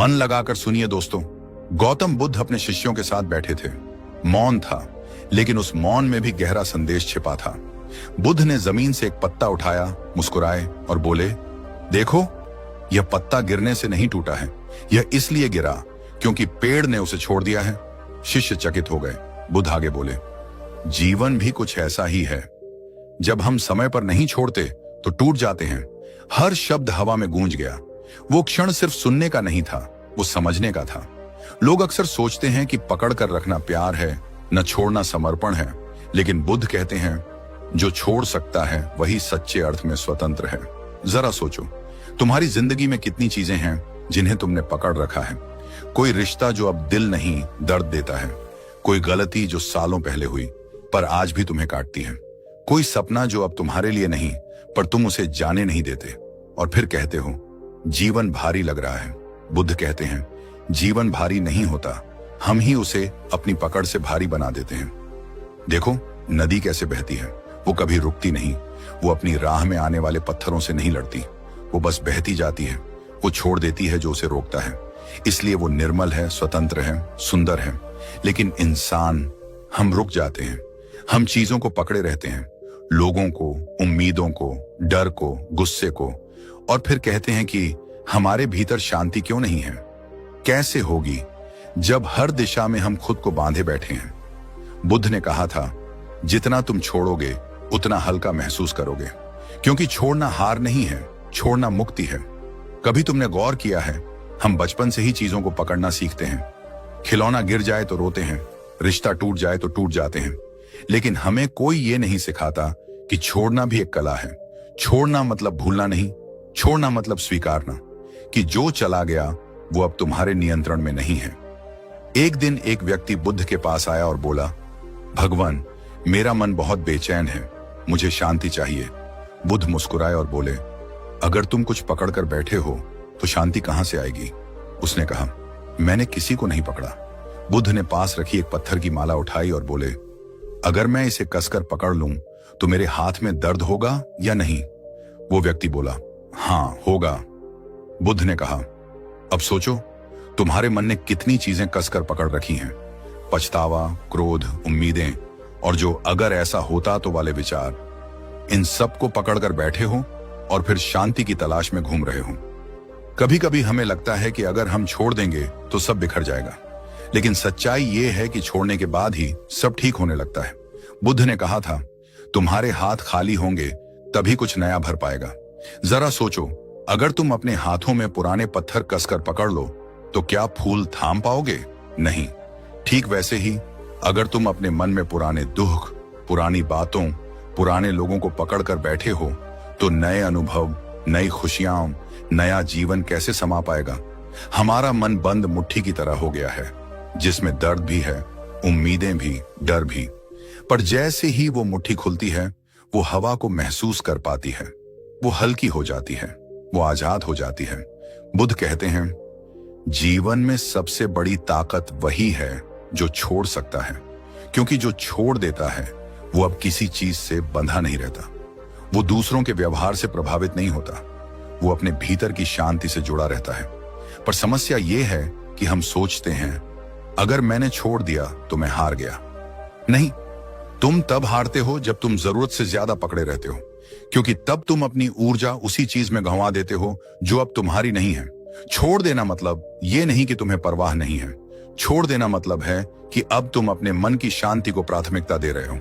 मन लगाकर सुनिए दोस्तों। गौतम बुद्ध अपने शिष्यों के साथ बैठे थे। मौन था, लेकिन उस मौन में भी गहरा संदेश छिपा था। बुद्ध ने जमीन से एक पत्ता उठाया, मुस्कुराए और बोले, देखो, यह पत्ता गिरने से नहीं टूटा है, यह इसलिए गिरा क्योंकि पेड़ ने उसे छोड़ दिया है। शिष्य चकित हो गए। बुद्ध आगे बोले, जीवन भी कुछ ऐसा ही है। जब हम समय पर नहीं छोड़ते तो टूट जाते हैं। हर शब्द हवा में गूंज गया। वो क्षण सिर्फ सुनने का नहीं था, वो समझने का था। लोग अक्सर सोचते हैं कि पकड़ कर रखना प्यार है, न छोड़ना समर्पण है, लेकिन बुद्ध कहते हैं, जो छोड़ सकता है वही सच्चे अर्थ में स्वतंत्र है। जरा सोचो, तुम्हारी जिंदगी में कितनी चीजें हैं जिन्हें तुमने पकड़ रखा है। कोई रिश्ता जो अब दिल नहीं दर्द देता है, कोई गलती जो सालों पहले हुई पर आज भी तुम्हें काटती है, कोई सपना जो अब तुम्हारे लिए नहीं पर तुम उसे जाने नहीं देते, और फिर कहते हो जीवन भारी लग रहा है। बुद्ध कहते हैं, जीवन भारी नहीं होता, हम ही उसे अपनी पकड़ से भारी बना देते हैं। देखो, नदी कैसे बहती है, वो कभी रुकती नहीं। वो अपनी राह में आने वाले पत्थरों से नहीं लड़ती, वो बस बहती जाती है। वो छोड़ देती है जो उसे रोकता है, इसलिए वो निर्मल है, स्वतंत्र है, सुंदर है। लेकिन इंसान, हम रुक जाते हैं। हम चीजों को पकड़े रहते हैं, लोगों को, उम्मीदों को, डर को, गुस्से को, और फिर कहते हैं कि हमारे भीतर शांति क्यों नहीं है। कैसे होगी जब हर दिशा में हम खुद को बांधे बैठे हैं। बुद्ध ने कहा था, जितना तुम छोड़ोगे उतना हल्का महसूस करोगे, क्योंकि छोड़ना हार नहीं है, छोड़ना मुक्ति है। कभी तुमने गौर किया है, हम बचपन से ही चीजों को पकड़ना सीखते हैं। खिलौना गिर जाए तो रोते हैं, रिश्ता टूट जाए तो टूट जाते हैं, लेकिन हमें कोई ये नहीं सिखाता कि छोड़ना भी एक कला है। छोड़ना मतलब भूलना नहीं, छोड़ना मतलब स्वीकारना कि जो चला गया वो अब तुम्हारे नियंत्रण में नहीं है। एक दिन एक व्यक्ति बुद्ध के पास आया और बोला, भगवान, मेरा मन बहुत बेचैन है, मुझे शांति चाहिए। बुद्ध मुस्कुराए और बोले, अगर तुम कुछ पकड़ कर बैठे हो तो शांति कहां से आएगी। उसने कहा, मैंने किसी को नहीं पकड़ा। बुद्ध ने पास रखी एक पत्थर की माला उठाई और बोले, अगर मैं इसे कसकर पकड़ लूं तो मेरे हाथ में दर्द होगा या नहीं। वो व्यक्ति बोला, हाँ होगा। बुद्ध ने कहा, अब सोचो, तुम्हारे मन ने कितनी चीजें कसकर पकड़ रखी हैं। पछतावा, क्रोध, उम्मीदें और जो अगर ऐसा होता तो वाले विचार। इन सब को पकड़कर बैठे हो और फिर शांति की तलाश में घूम रहे हो। कभी कभी हमें लगता है कि अगर हम छोड़ देंगे तो सब बिखर जाएगा, लेकिन सच्चाई ये है कि छोड़ने के बाद ही सब ठीक होने लगता है। बुद्ध ने कहा था, तुम्हारे हाथ खाली होंगे तभी कुछ नया भर पाएगा। जरा सोचो, अगर तुम अपने हाथों में पुराने पत्थर कसकर पकड़ लो तो क्या फूल थाम पाओगे? नहीं। ठीक वैसे ही अगर तुम अपने मन में पुराने दुख, पुरानी बातों, पुराने लोगों को पकड़कर बैठे हो तो नए अनुभव, नई खुशियां, नया जीवन कैसे समा पाएगा। हमारा मन बंद मुट्ठी की तरह हो गया है, जिसमें दर्द भी है, उम्मीदें भी, डर भी। पर जैसे ही वो मुट्ठी खुलती है, वो हवा को महसूस कर पाती है, वो हल्की हो जाती है, वो आजाद हो जाती है। बुद्ध कहते हैं, जीवन में सबसे बड़ी ताकत वही है जो छोड़ सकता है, क्योंकि जो छोड़ देता है वो अब किसी चीज से बंधा नहीं रहता। वो दूसरों के व्यवहार से प्रभावित नहीं होता, वो अपने भीतर की शांति से जुड़ा रहता है। पर समस्या ये है कि हम सोचते हैं, अगर मैंने छोड़ दिया तो मैं हार गया। नहीं, तुम तब हारते हो जब तुम जरूरत से ज्यादा पकड़े रहते हो, क्योंकि तब तुम अपनी ऊर्जा उसी चीज में गंवा देते हो जो अब तुम्हारी नहीं है। छोड़ देना मतलब ये नहीं कि तुम्हें परवाह नहीं है। छोड़ देना मतलब है कि अब तुम अपने मन की शांति को प्राथमिकता दे रहे हो।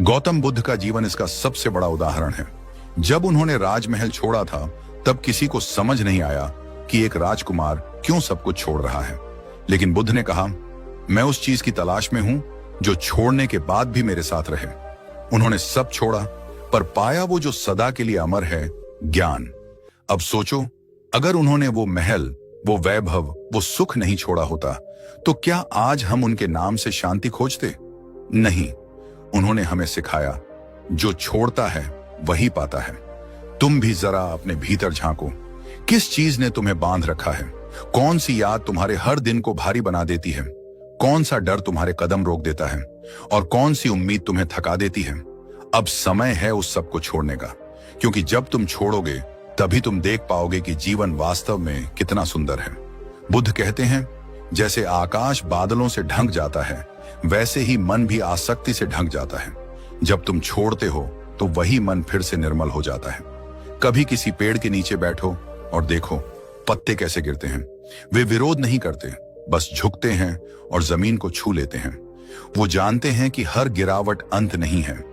गौतम बुद्ध का जीवन इसका सबसे बड़ा उदाहरण है। जब उन्होंने राजमहल छोड़ा था तब किसी को समझ नहीं आया कि एक राजकुमार क्यों सब कुछ छोड़ रहा है, लेकिन बुद्ध ने कहा, मैं उस चीज की तलाश में हूं जो छोड़ने के बाद भी मेरे साथ रहे। उन्होंने सब छोड़ा पर पाया वो जो सदा के लिए अमर है, ज्ञान। अब सोचो, अगर उन्होंने वो महल, वो वैभव, वो सुख नहीं छोड़ा होता तो क्या आज हम उनके नाम से शांति खोजते? नहीं। उन्होंने हमें सिखाया, जो छोड़ता है वही पाता है। तुम भी जरा अपने भीतर झांको, किस चीज ने तुम्हें बांध रखा है? कौन सी याद तुम्हारे हर दिन को भारी बना देती है? कौन सा डर तुम्हारे कदम रोक देता है? और कौन सी उम्मीद तुम्हें थका देती है? अब समय है उस सब को छोड़ने का, क्योंकि जब तुम छोड़ोगे तभी तुम देख पाओगे कि जीवन वास्तव में कितना सुंदर है। बुद्ध कहते हैं, जैसे आकाश बादलों से ढंक जाता है, वैसे ही मन भी आसक्ति से ढंक जाता है। जब तुम छोड़ते हो तो वही मन फिर से निर्मल हो जाता है। कभी किसी पेड़ के नीचे बैठो और देखो पत्ते कैसे गिरते हैं। वे विरोध नहीं करते, बस झुकते हैं और जमीन को छू लेते हैं। वो जानते हैं कि हर गिरावट अंत नहीं है,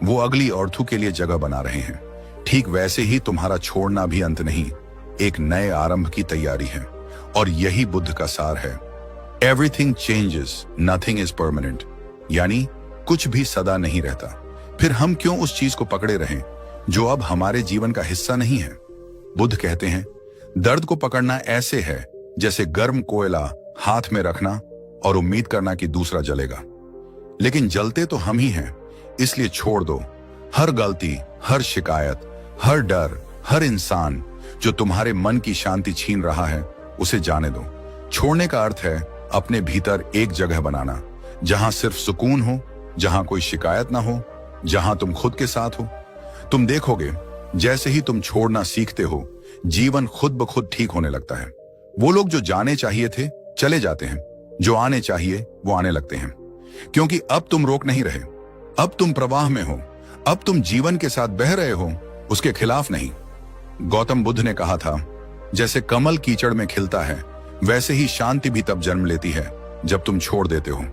वो अगली और्थू के लिए जगह बना रहे हैं। ठीक वैसे ही तुम्हारा छोड़ना भी अंत नहीं, एक नए आरंभ की तैयारी है। और यही बुद्ध का सार है। Everything changes, nothing is permanent. यानी कुछ भी सदा नहीं रहता। फिर हम क्यों उस चीज को पकड़े रहें जो अब हमारे जीवन का हिस्सा नहीं है। बुद्ध कहते हैं, दर्द को पकड़ना ऐसे है जैसे गर्म कोयला हाथ में रखना और उम्मीद करना कि दूसरा जलेगा। लेकिन जलते तो हम ही हैं, इसलिए छोड़ दो। हर गलती, हर शिकायत, हर डर, हर इंसान जो तुम्हारे मन की शांति छीन रहा है, उसे जाने दो। छोड़ने का अर्थ है अपने भीतर एक जगह बनाना, जहां सिर्फ सुकून हो, जहां कोई शिकायत ना हो, जहां तुम खुद के साथ हो। तुम देखोगे जैसे ही तुम छोड़ना सीखते हो, जीवन खुद ब खुद ठीक होने लगता है। वो लोग जो जाने चाहिए थे चले जाते हैं, जो आने चाहिए वो आने लगते हैं। क्योंकि अब तुम रोक नहीं रहे, अब तुम प्रवाह में हो, अब तुम जीवन के साथ बह रहे हो, उसके खिलाफ नहीं। गौतम बुद्ध ने कहा था, जैसे कमल कीचड़ में खिलता है, वैसे ही शांति भी तब जन्म लेती है जब तुम छोड़ देते हो।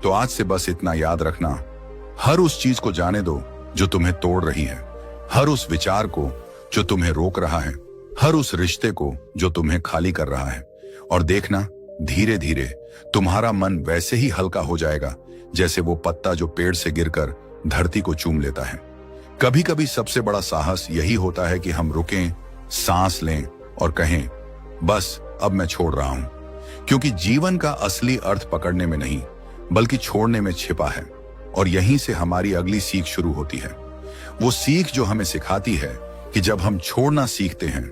तो आज से बस इतना याद रखना, हर उस चीज को जाने दो जो तुम्हें तोड़ रही है, हर उस विचार को जो तुम्हें रोक रहा है, हर उस रिश्ते को जो तुम्हें खाली कर रहा है। और देखना, धीरे धीरे तुम्हारा मन वैसे ही हल्का हो जाएगा जैसे वो पत्ता जो पेड़ से गिरकर धरती को चूम लेता है। कभी कभी सबसे बड़ा साहस यही होता है कि हम रुकें, सांस लें और कहें, बस अब मैं छोड़ रहा हूं। क्योंकि जीवन का असली अर्थ पकड़ने में नहीं, बल्कि छोड़ने में छिपा है। और यहीं से हमारी अगली सीख शुरू होती है। वो सीख जो हमें सिखाती है कि जब हम छोड़ना सीखते हैं,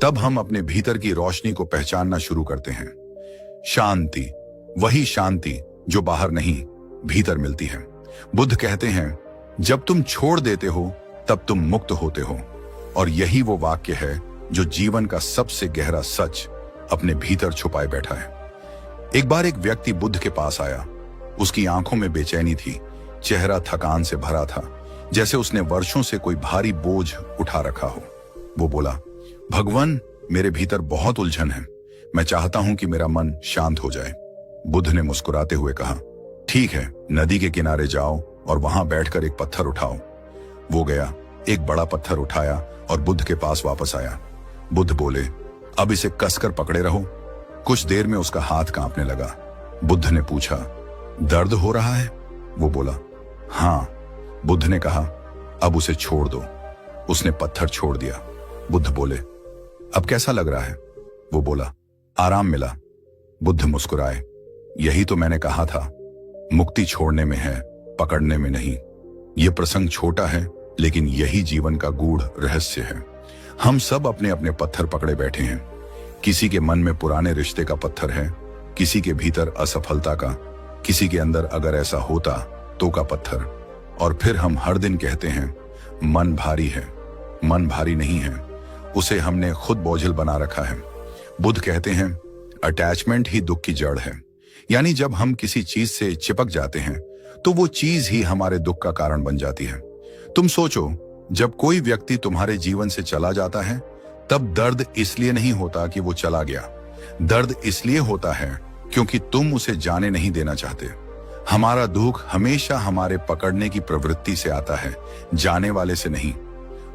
तब हम अपने भीतर की रोशनी को पहचानना शुरू करते हैं। शांति, वही शांति जो बाहर नहीं, भीतर मिलती है। बुद्ध कहते हैं, जब तुम छोड़ देते हो तब तुम मुक्त होते हो। और यही वो वाक्य है जो जीवन का सबसे गहरा सच अपने भीतर छुपाए बैठा है। एक बार एक व्यक्ति बुद्ध के पास आया। उसकी आंखों में बेचैनी थी, चेहरा थकान से भरा था, जैसे उसने वर्षों से कोई भारी बोझ उठा रखा हो। वो बोला, भगवान, मेरे भीतर बहुत उलझन है, मैं चाहता हूं कि मेरा मन शांत हो जाए। बुद्ध ने मुस्कुराते हुए कहा, ठीक है, नदी के किनारे जाओ और वहां बैठकर एक पत्थर उठाओ। वो गया, एक बड़ा पत्थर उठाया और बुद्ध के पास वापस आया। बुद्ध बोले, अब इसे कसकर पकड़े रहो। कुछ देर में उसका हाथ कांपने लगा। बुद्ध ने पूछा, दर्द हो रहा है? वो बोला, हाँ। बुद्ध ने कहा, अब उसे छोड़ दो। उसने पत्थर छोड़ दिया। बुद्ध बोले, अब कैसा लग रहा है? वो बोला, आराम मिला। बुद्ध मुस्कुराए, यही तो मैंने कहा था, मुक्ति छोड़ने में है, पकड़ने में नहीं। यह प्रसंग छोटा है, लेकिन यही जीवन का गूढ़ रहस्य है। हम सब अपने अपने पत्थर पकड़े बैठे हैं। किसी के मन में पुराने रिश्ते का पत्थर है, किसी के भीतर असफलता का, किसी के अंदर अगर ऐसा होता तो का पत्थर। और फिर हम हर दिन कहते हैं, मन भारी है। मन भारी नहीं है, उसे हमने खुद बोझिल बना रखा है। बुद्ध कहते हैं, अटैचमेंट ही दुख की जड़ है। यानी जब हम किसी चीज से चिपक जाते हैं तो वो चीज ही हमारे दुख का कारण बन जाती है। तुम सोचो, जब कोई व्यक्ति तुम्हारे जीवन से चला जाता है, तब दर्द इसलिए नहीं होता कि वो चला गया। दर्द इसलिए होता है क्योंकि तुम उसे जाने नहीं देना चाहते। हमारा दुख हमेशा हमारे पकड़ने की प्रवृत्ति से आता है, जाने वाले से नहीं।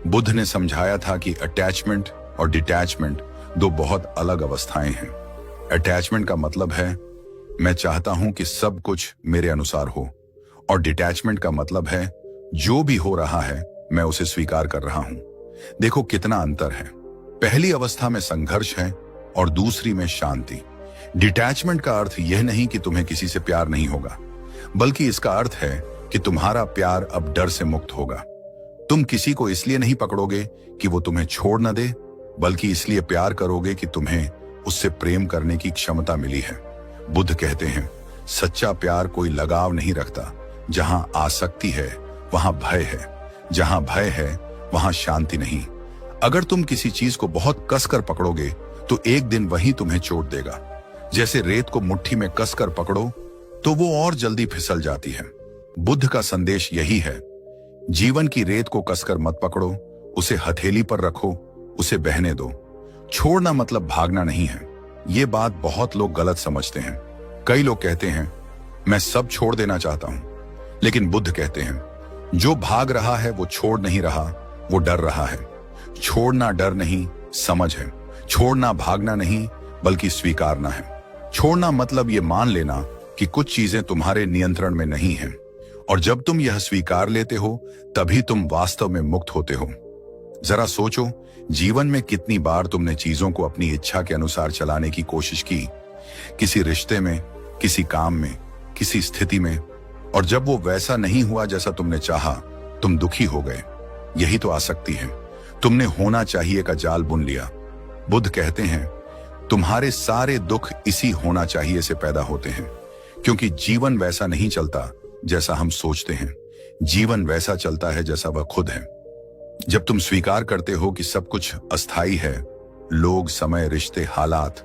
बुद्ध ने समझाया था कि अटैचमेंट और डिटैचमेंट दो बहुत अलग अवस्थाएं हैं। अटैचमेंट का मतलब है मैं चाहता हूं कि सब कुछ मेरे अनुसार हो, और डिटैचमेंट का मतलब है जो भी हो रहा है मैं उसे स्वीकार कर रहा हूं। देखो कितना अंतर है। पहली अवस्था में संघर्ष है और दूसरी में शांति। डिटैचमेंट का अर्थ यह नहीं कि तुम्हें किसी से प्यार नहीं होगा, बल्कि इसका अर्थ है कि तुम्हारा प्यार अब डर से मुक्त होगा। तुम किसी को इसलिए नहीं पकड़ोगे कि वो तुम्हें छोड़ न दे, बल्कि इसलिए प्यार करोगे कि तुम्हें उससे प्रेम करने की क्षमता मिली है। बुद्ध कहते हैं, सच्चा प्यार कोई लगाव नहीं रखता। जहां आसक्ति है वहां भय है, जहां भय है वहां शांति नहीं। अगर तुम किसी चीज को बहुत कसकर पकड़ोगे तो एक दिन वही तुम्हें चोट देगा। जैसे रेत को मुट्ठी में कसकर पकड़ो तो वो और जल्दी फिसल जाती है। बुद्ध का संदेश यही है, जीवन की रेत को कसकर मत पकड़ो, उसे हथेली पर रखो, उसे बहने दो। छोड़ना मतलब भागना नहीं है। ये बात बहुत लोग गलत समझते हैं। कई लोग कहते हैं मैं सब छोड़ देना चाहता हूं, लेकिन बुद्ध कहते हैं जो भाग रहा है वो छोड़ नहीं रहा, वो डर रहा है। छोड़ना डर नहीं, समझ है। छोड़ना भागना नहीं, बल्कि स्वीकारना है। छोड़ना मतलब ये मान लेना कि कुछ चीजें तुम्हारे नियंत्रण में नहीं हैं, और जब तुम यह स्वीकार लेते हो तभी तुम वास्तव में मुक्त होते हो। जरा सोचो, जीवन में कितनी बार तुमने चीजों को अपनी इच्छा के अनुसार चलाने की कोशिश की, किसी रिश्ते में, किसी काम में, किसी स्थिति में, और जब वो वैसा नहीं हुआ जैसा तुमने चाहा, तुम दुखी हो गए। यही तो आसक्ति है। तुमने होना चाहिए का जाल बुन लिया। बुद्ध कहते हैं तुम्हारे सारे दुख इसी होना चाहिए से पैदा होते हैं, क्योंकि जीवन वैसा नहीं चलता जैसा हम सोचते हैं। जीवन वैसा चलता है जैसा वह खुद है। जब तुम स्वीकार करते हो कि सब कुछ अस्थायी है, लोग, समय, रिश्ते, हालात,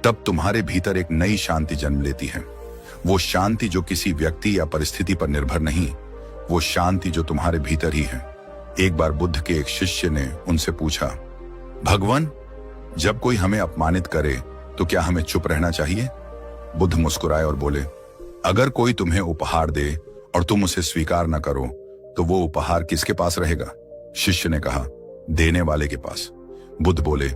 तब तुम्हारे भीतर एक नई शांति जन्म लेती है। वो शांति जो किसी व्यक्ति या परिस्थिति पर निर्भर नहीं, वो शांति जो तुम्हारे भीतर ही है। एक बार बुद्ध के एक शिष्य ने उनसे पूछा, भगवान, जब कोई हमें अपमानित करे तो क्या हमें चुप रहना चाहिए? बुद्ध मुस्कुराए और बोले, अगर कोई तुम्हें उपहार दे और तुम उसे स्वीकार न करो तो वो उपहार किसके पास रहेगा? शिष्य ने कहा, देने वाले के पास। बुद्ध बोले,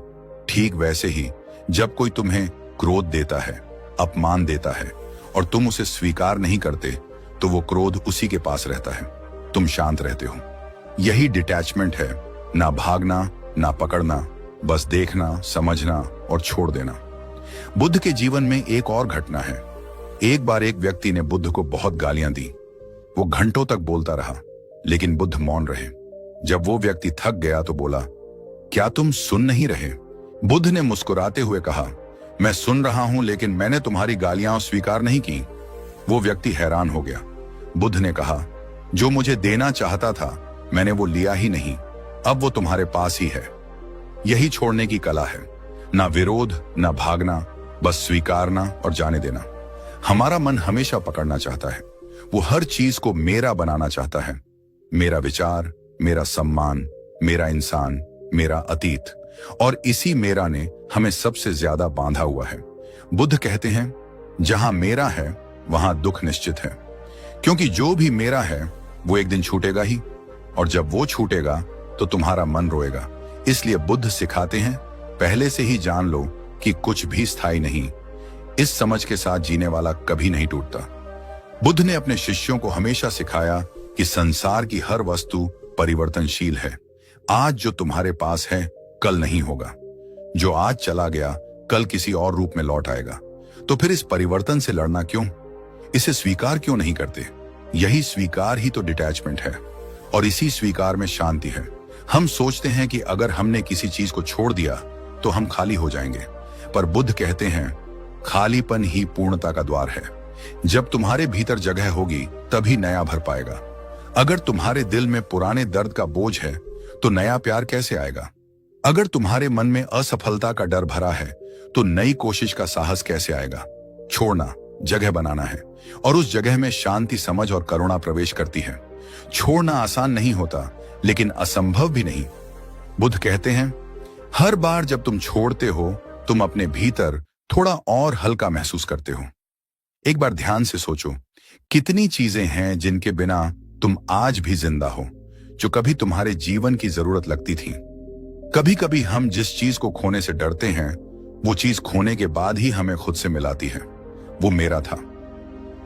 ठीक वैसे ही जब कोई तुम्हें क्रोध देता है, अपमान देता है, और तुम उसे स्वीकार नहीं करते तो वो क्रोध उसी के पास रहता है। तुम शांत रहते हो। यही डिटैचमेंट है, ना भागना, ना पकड़ना, बस देखना, समझना और छोड़ देना। बुद्ध के जीवन में एक और घटना है। एक बार एक व्यक्ति ने बुद्ध को बहुत गालियां दी। वो घंटों तक बोलता रहा, लेकिन बुद्ध मौन रहे। जब वो व्यक्ति थक गया तो बोला, क्या तुम सुन नहीं रहे? बुद्ध ने मुस्कुराते हुए कहा, मैं सुन रहा हूं, लेकिन मैंने तुम्हारी गालियां स्वीकार नहीं की। वो व्यक्ति हैरान हो गया। बुद्ध ने कहा, जो मुझे देना चाहता था मैंने वो लिया ही नहीं, अब वो तुम्हारे पास ही है। यही छोड़ने की कला है, ना विरोध, ना भागना, बस स्वीकारना और जाने देना। हमारा मन हमेशा पकड़ना चाहता है। वो हर चीज को मेरा बनाना चाहता है। मेरा विचार, मेरा सम्मान, मेरा इंसान, मेरा अतीत, और इसी मेरा ने हमें सबसे ज्यादा बांधा हुआ है। बुद्ध कहते हैं, जहां मेरा है वहां दुख निश्चित है, क्योंकि जो भी मेरा है वो एक दिन छूटेगा ही, और जब वो छूटेगा तो तुम्हारा मन रोएगा। इसलिए बुद्ध सिखाते हैं, पहले से ही जान लो कि कुछ भी स्थायी नहीं। इस समझ के साथ जीने वाला कभी नहीं टूटता। बुद्ध ने अपने शिष्यों को हमेशा सिखाया कि संसार की हर वस्तु परिवर्तनशील है। आज जो तुम्हारे पास है कल नहीं होगा। जो आज चला गया कल किसी और रूप में लौट आएगा। तो फिर इस परिवर्तन से लड़ना क्यों? इसे स्वीकार क्यों नहीं करते? यही स्वीकार ही तो डिटैचमेंट है, और इसी स्वीकार में शांति है। हम सोचते हैं कि अगर हमने किसी चीज को छोड़ दिया तो हम खाली हो जाएंगे, पर बुद्ध कहते हैं खालीपन ही पूर्णता का द्वार है। जब तुम्हारे भीतर जगह होगी तभी नया भर पाएगा। अगर तुम्हारे दिल में पुराने दर्द का बोझ है तो नया प्यार कैसे आएगा? अगर तुम्हारे मन में असफलता का डर भरा है तो नई कोशिश का साहस कैसे आएगा? छोड़ना जगह बनाना है, और उस जगह में शांति, समझ और करुणा प्रवेश करती है। छोड़ना आसान नहीं होता, लेकिन असंभव भी नहीं। बुद्ध कहते हैं, हर बार जब तुम छोड़ते हो तुम अपने भीतर थोड़ा और हल्का महसूस करते हो। एक बार ध्यान से सोचो, कितनी चीजें हैं जिनके बिना तुम आज भी जिंदा हो, जो कभी तुम्हारे जीवन की जरूरत लगती थी। कभी कभी हम जिस चीज को खोने से डरते हैं वो चीज खोने के बाद ही हमें खुद से मिलाती है। वो मेरा था।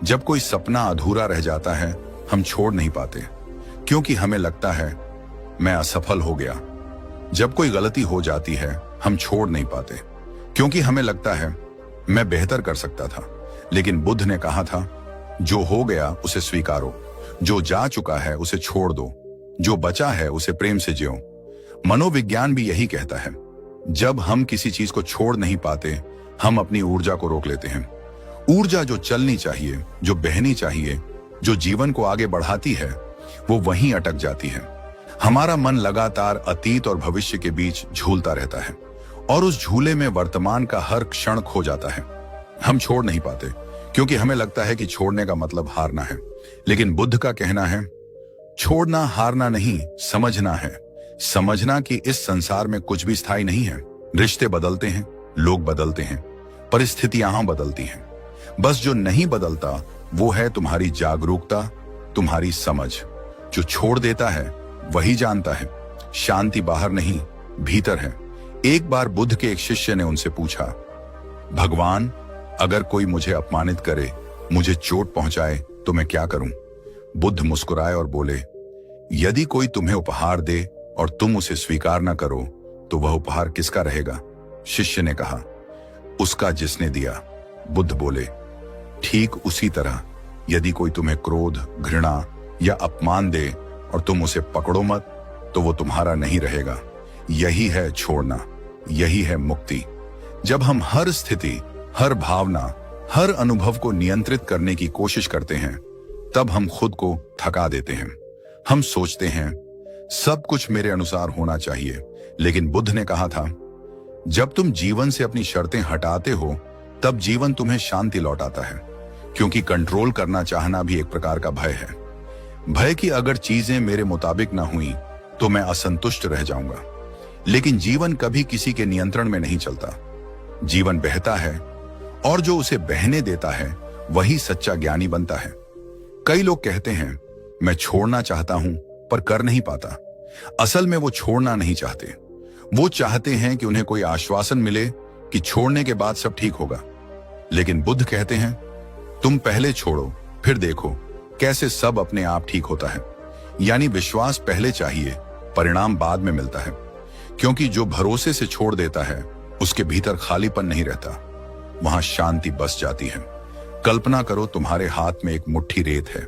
जब कोई सपना अधूरा रह जाता है हम छोड़ नहीं पाते, क्योंकि हमें लगता है मैं असफल हो गया। जब कोई गलती हो जाती है हम छोड़ नहीं पाते, क्योंकि हमें लगता है मैं बेहतर कर सकता था। लेकिन बुद्ध ने कहा था, जो हो गया उसे स्वीकारो, जो जा चुका है उसे छोड़ दो, जो बचा है उसे प्रेम से जियो। मनोविज्ञान भी यही कहता है। जब हम किसी चीज को छोड़ नहीं पाते हम अपनी ऊर्जा को रोक लेते हैं। ऊर्जा जो चलनी चाहिए, जो बहनी चाहिए, जो जीवन को आगे बढ़ाती है, वो वहीं अटक जाती है। हमारा मन लगातार अतीत और भविष्य के बीच झूलता रहता है, और उस झूले में वर्तमान का हर क्षण खो जाता है। हम छोड़ नहीं पाते क्योंकि हमें लगता है कि छोड़ने का मतलब हारना है। लेकिन बुद्ध का कहना है, छोड़ना हारना नहीं, समझना है। समझना कि इस संसार में कुछ भी स्थायी नहीं है। रिश्ते बदलते हैं, लोग बदलते हैं, परिस्थितियां बदलती हैं। बस जो नहीं बदलता वो है तुम्हारी जागरूकता, तुम्हारी समझ। जो छोड़ देता है वही जानता है शांति बाहर नहीं, भीतर है। एक बार बुद्ध के एक शिष्य ने उनसे पूछा, भगवान, अगर कोई मुझे अपमानित करे, मुझे चोट पहुंचाए, तो मैं क्या करूं? बुद्ध मुस्कुराए और बोले, यदि कोई तुम्हें उपहार दे और तुम उसे स्वीकार न करो, तो वह उपहार किसका रहेगा? शिष्य ने कहा, उसका जिसने दिया। बुद्ध बोले, ठीक उसी तरह यदि कोई तुम्हें क्रोध, घृणा या अपमान दे और तुम उसे पकड़ो मत, तो वो तुम्हारा नहीं रहेगा। यही है छोड़ना, यही है मुक्ति। जब हम हर स्थिति, हर भावना, हर अनुभव को नियंत्रित करने की कोशिश करते हैं, तब हम खुद को थका देते हैं। हम सोचते हैं सब कुछ मेरे अनुसार होना चाहिए, लेकिन बुद्ध ने कहा था, जब तुम जीवन से अपनी शर्तें हटाते हो, तब जीवन तुम्हें शांति लौटाता है। क्योंकि कंट्रोल करना चाहना भी एक प्रकार का भय है। भय कि अगर चीजें मेरे मुताबिक ना हुई तो मैं असंतुष्ट रह जाऊंगा। लेकिन जीवन कभी किसी के नियंत्रण में नहीं चलता। जीवन बहता है और जो उसे बहने देता है वही सच्चा ज्ञानी बनता है। कई लोग कहते हैं, मैं छोड़ना चाहता हूं पर कर नहीं पाता। असल में वो छोड़ना नहीं चाहते, वो चाहते हैं कि उन्हें कोई आश्वासन मिले कि छोड़ने के बाद सब ठीक होगा। लेकिन बुद्ध कहते हैं, तुम पहले छोड़ो, फिर देखो कैसे सब अपने आप ठीक होता है। यानी विश्वास पहले चाहिए, परिणाम बाद में मिलता है। क्योंकि जो भरोसे से छोड़ देता है उसके भीतर खालीपन नहीं रहता, वहां शांति बस जाती है। कल्पना करो तुम्हारे हाथ में एक मुट्ठी रेत है।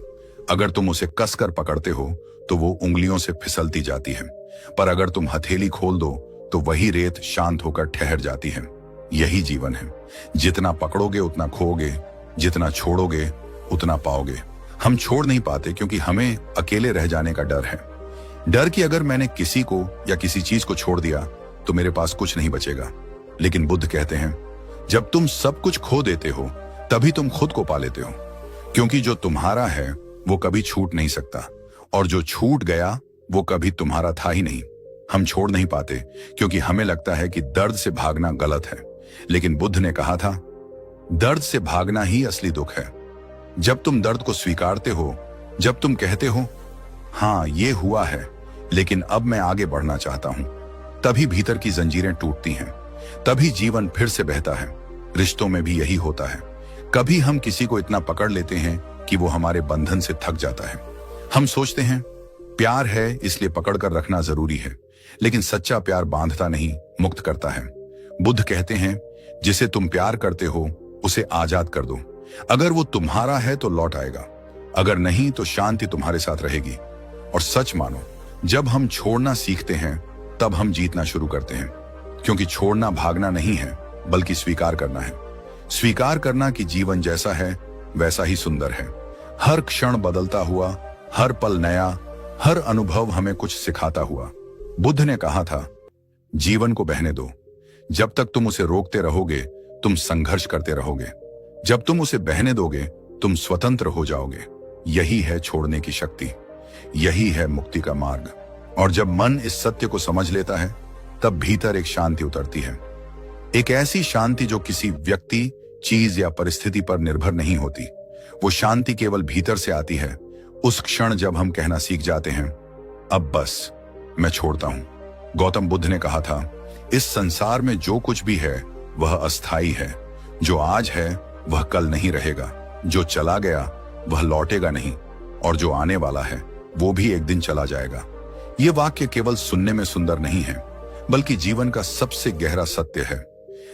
अगर तुम उसे कसकर पकड़ते हो तो वो उंगलियों से फिसलती जाती है, पर अगर तुम हथेली खोल दो तो वही रेत शांत होकर ठहर जाती है। यही जीवन है। जितना पकड़ोगे उतना खोओगे, जितना छोड़ोगे उतना पाओगे। हम छोड़ नहीं पाते क्योंकि हमें अकेले रह जाने का डर है। डर कि अगर मैंने किसी को या किसी चीज को छोड़ दिया तो मेरे पास कुछ नहीं बचेगा। लेकिन बुद्ध कहते हैं, जब तुम सब कुछ खो देते हो तभी तुम खुद को पा लेते हो। क्योंकि जो तुम्हारा है वो कभी छूट नहीं सकता, और जो छूट गया वो कभी तुम्हारा था ही नहीं। हम छोड़ नहीं पाते क्योंकि हमें लगता है कि दर्द से भागना गलत है। लेकिन बुद्ध ने कहा था, दर्द से भागना ही असली दुख है। जब तुम दर्द को स्वीकारते हो, जब तुम कहते हो, हाँ ये हुआ है लेकिन अब मैं आगे बढ़ना चाहता हूं, तभी भीतर की जंजीरें टूटती हैं। तभी जीवन फिर से बहता है। रिश्तों में भी यही होता है। कभी हम किसी को इतना पकड़ लेते हैं कि वो हमारे बंधन से थक जाता है। हम सोचते हैं प्यार है इसलिए पकड़ कर रखना जरूरी है, लेकिन सच्चा प्यार बांधता नहीं, मुक्त करता है। बुद्ध कहते हैं, जिसे तुम प्यार करते हो उसे आजाद कर दो। अगर वो तुम्हारा है तो लौट आएगा, अगर नहीं तो शांति तुम्हारे साथ रहेगी। और सच मानो, जब हम छोड़ना सीखते हैं तब हम जीतना शुरू करते हैं। क्योंकि छोड़ना भागना नहीं है, बल्कि स्वीकार करना है। स्वीकार करना कि जीवन जैसा है वैसा ही सुंदर है। हर क्षण बदलता हुआ, हर पल नया, हर अनुभव हमें कुछ सिखाता हुआ। बुद्ध ने कहा था, जीवन को बहने दो। जब तक तुम उसे रोकते रहोगे तुम संघर्ष करते रहोगे। जब तुम उसे बहने दोगे तुम स्वतंत्र हो जाओगे। यही है छोड़ने की शक्ति, यही है मुक्ति का मार्ग। और जब मन इस सत्य को समझ लेता है तब भीतर एक शांति उतरती है। एक ऐसी शांति जो किसी व्यक्ति, चीज या परिस्थिति पर निर्भर नहीं होती। वो शांति केवल भीतर से आती है। उस क्षण जब हम कहना सीख जाते हैं, अब बस मैं छोड़ता हूं। गौतम बुद्ध ने कहा था, इस संसार में जो कुछ भी है वह अस्थाई है। जो आज है वह कल नहीं रहेगा, जो चला गया वह लौटेगा नहीं, और जो आने वाला है वो भी एक दिन चला जाएगा। ये वाक्य केवल सुनने में सुंदर नहीं है, बल्कि जीवन का सबसे गहरा सत्य है।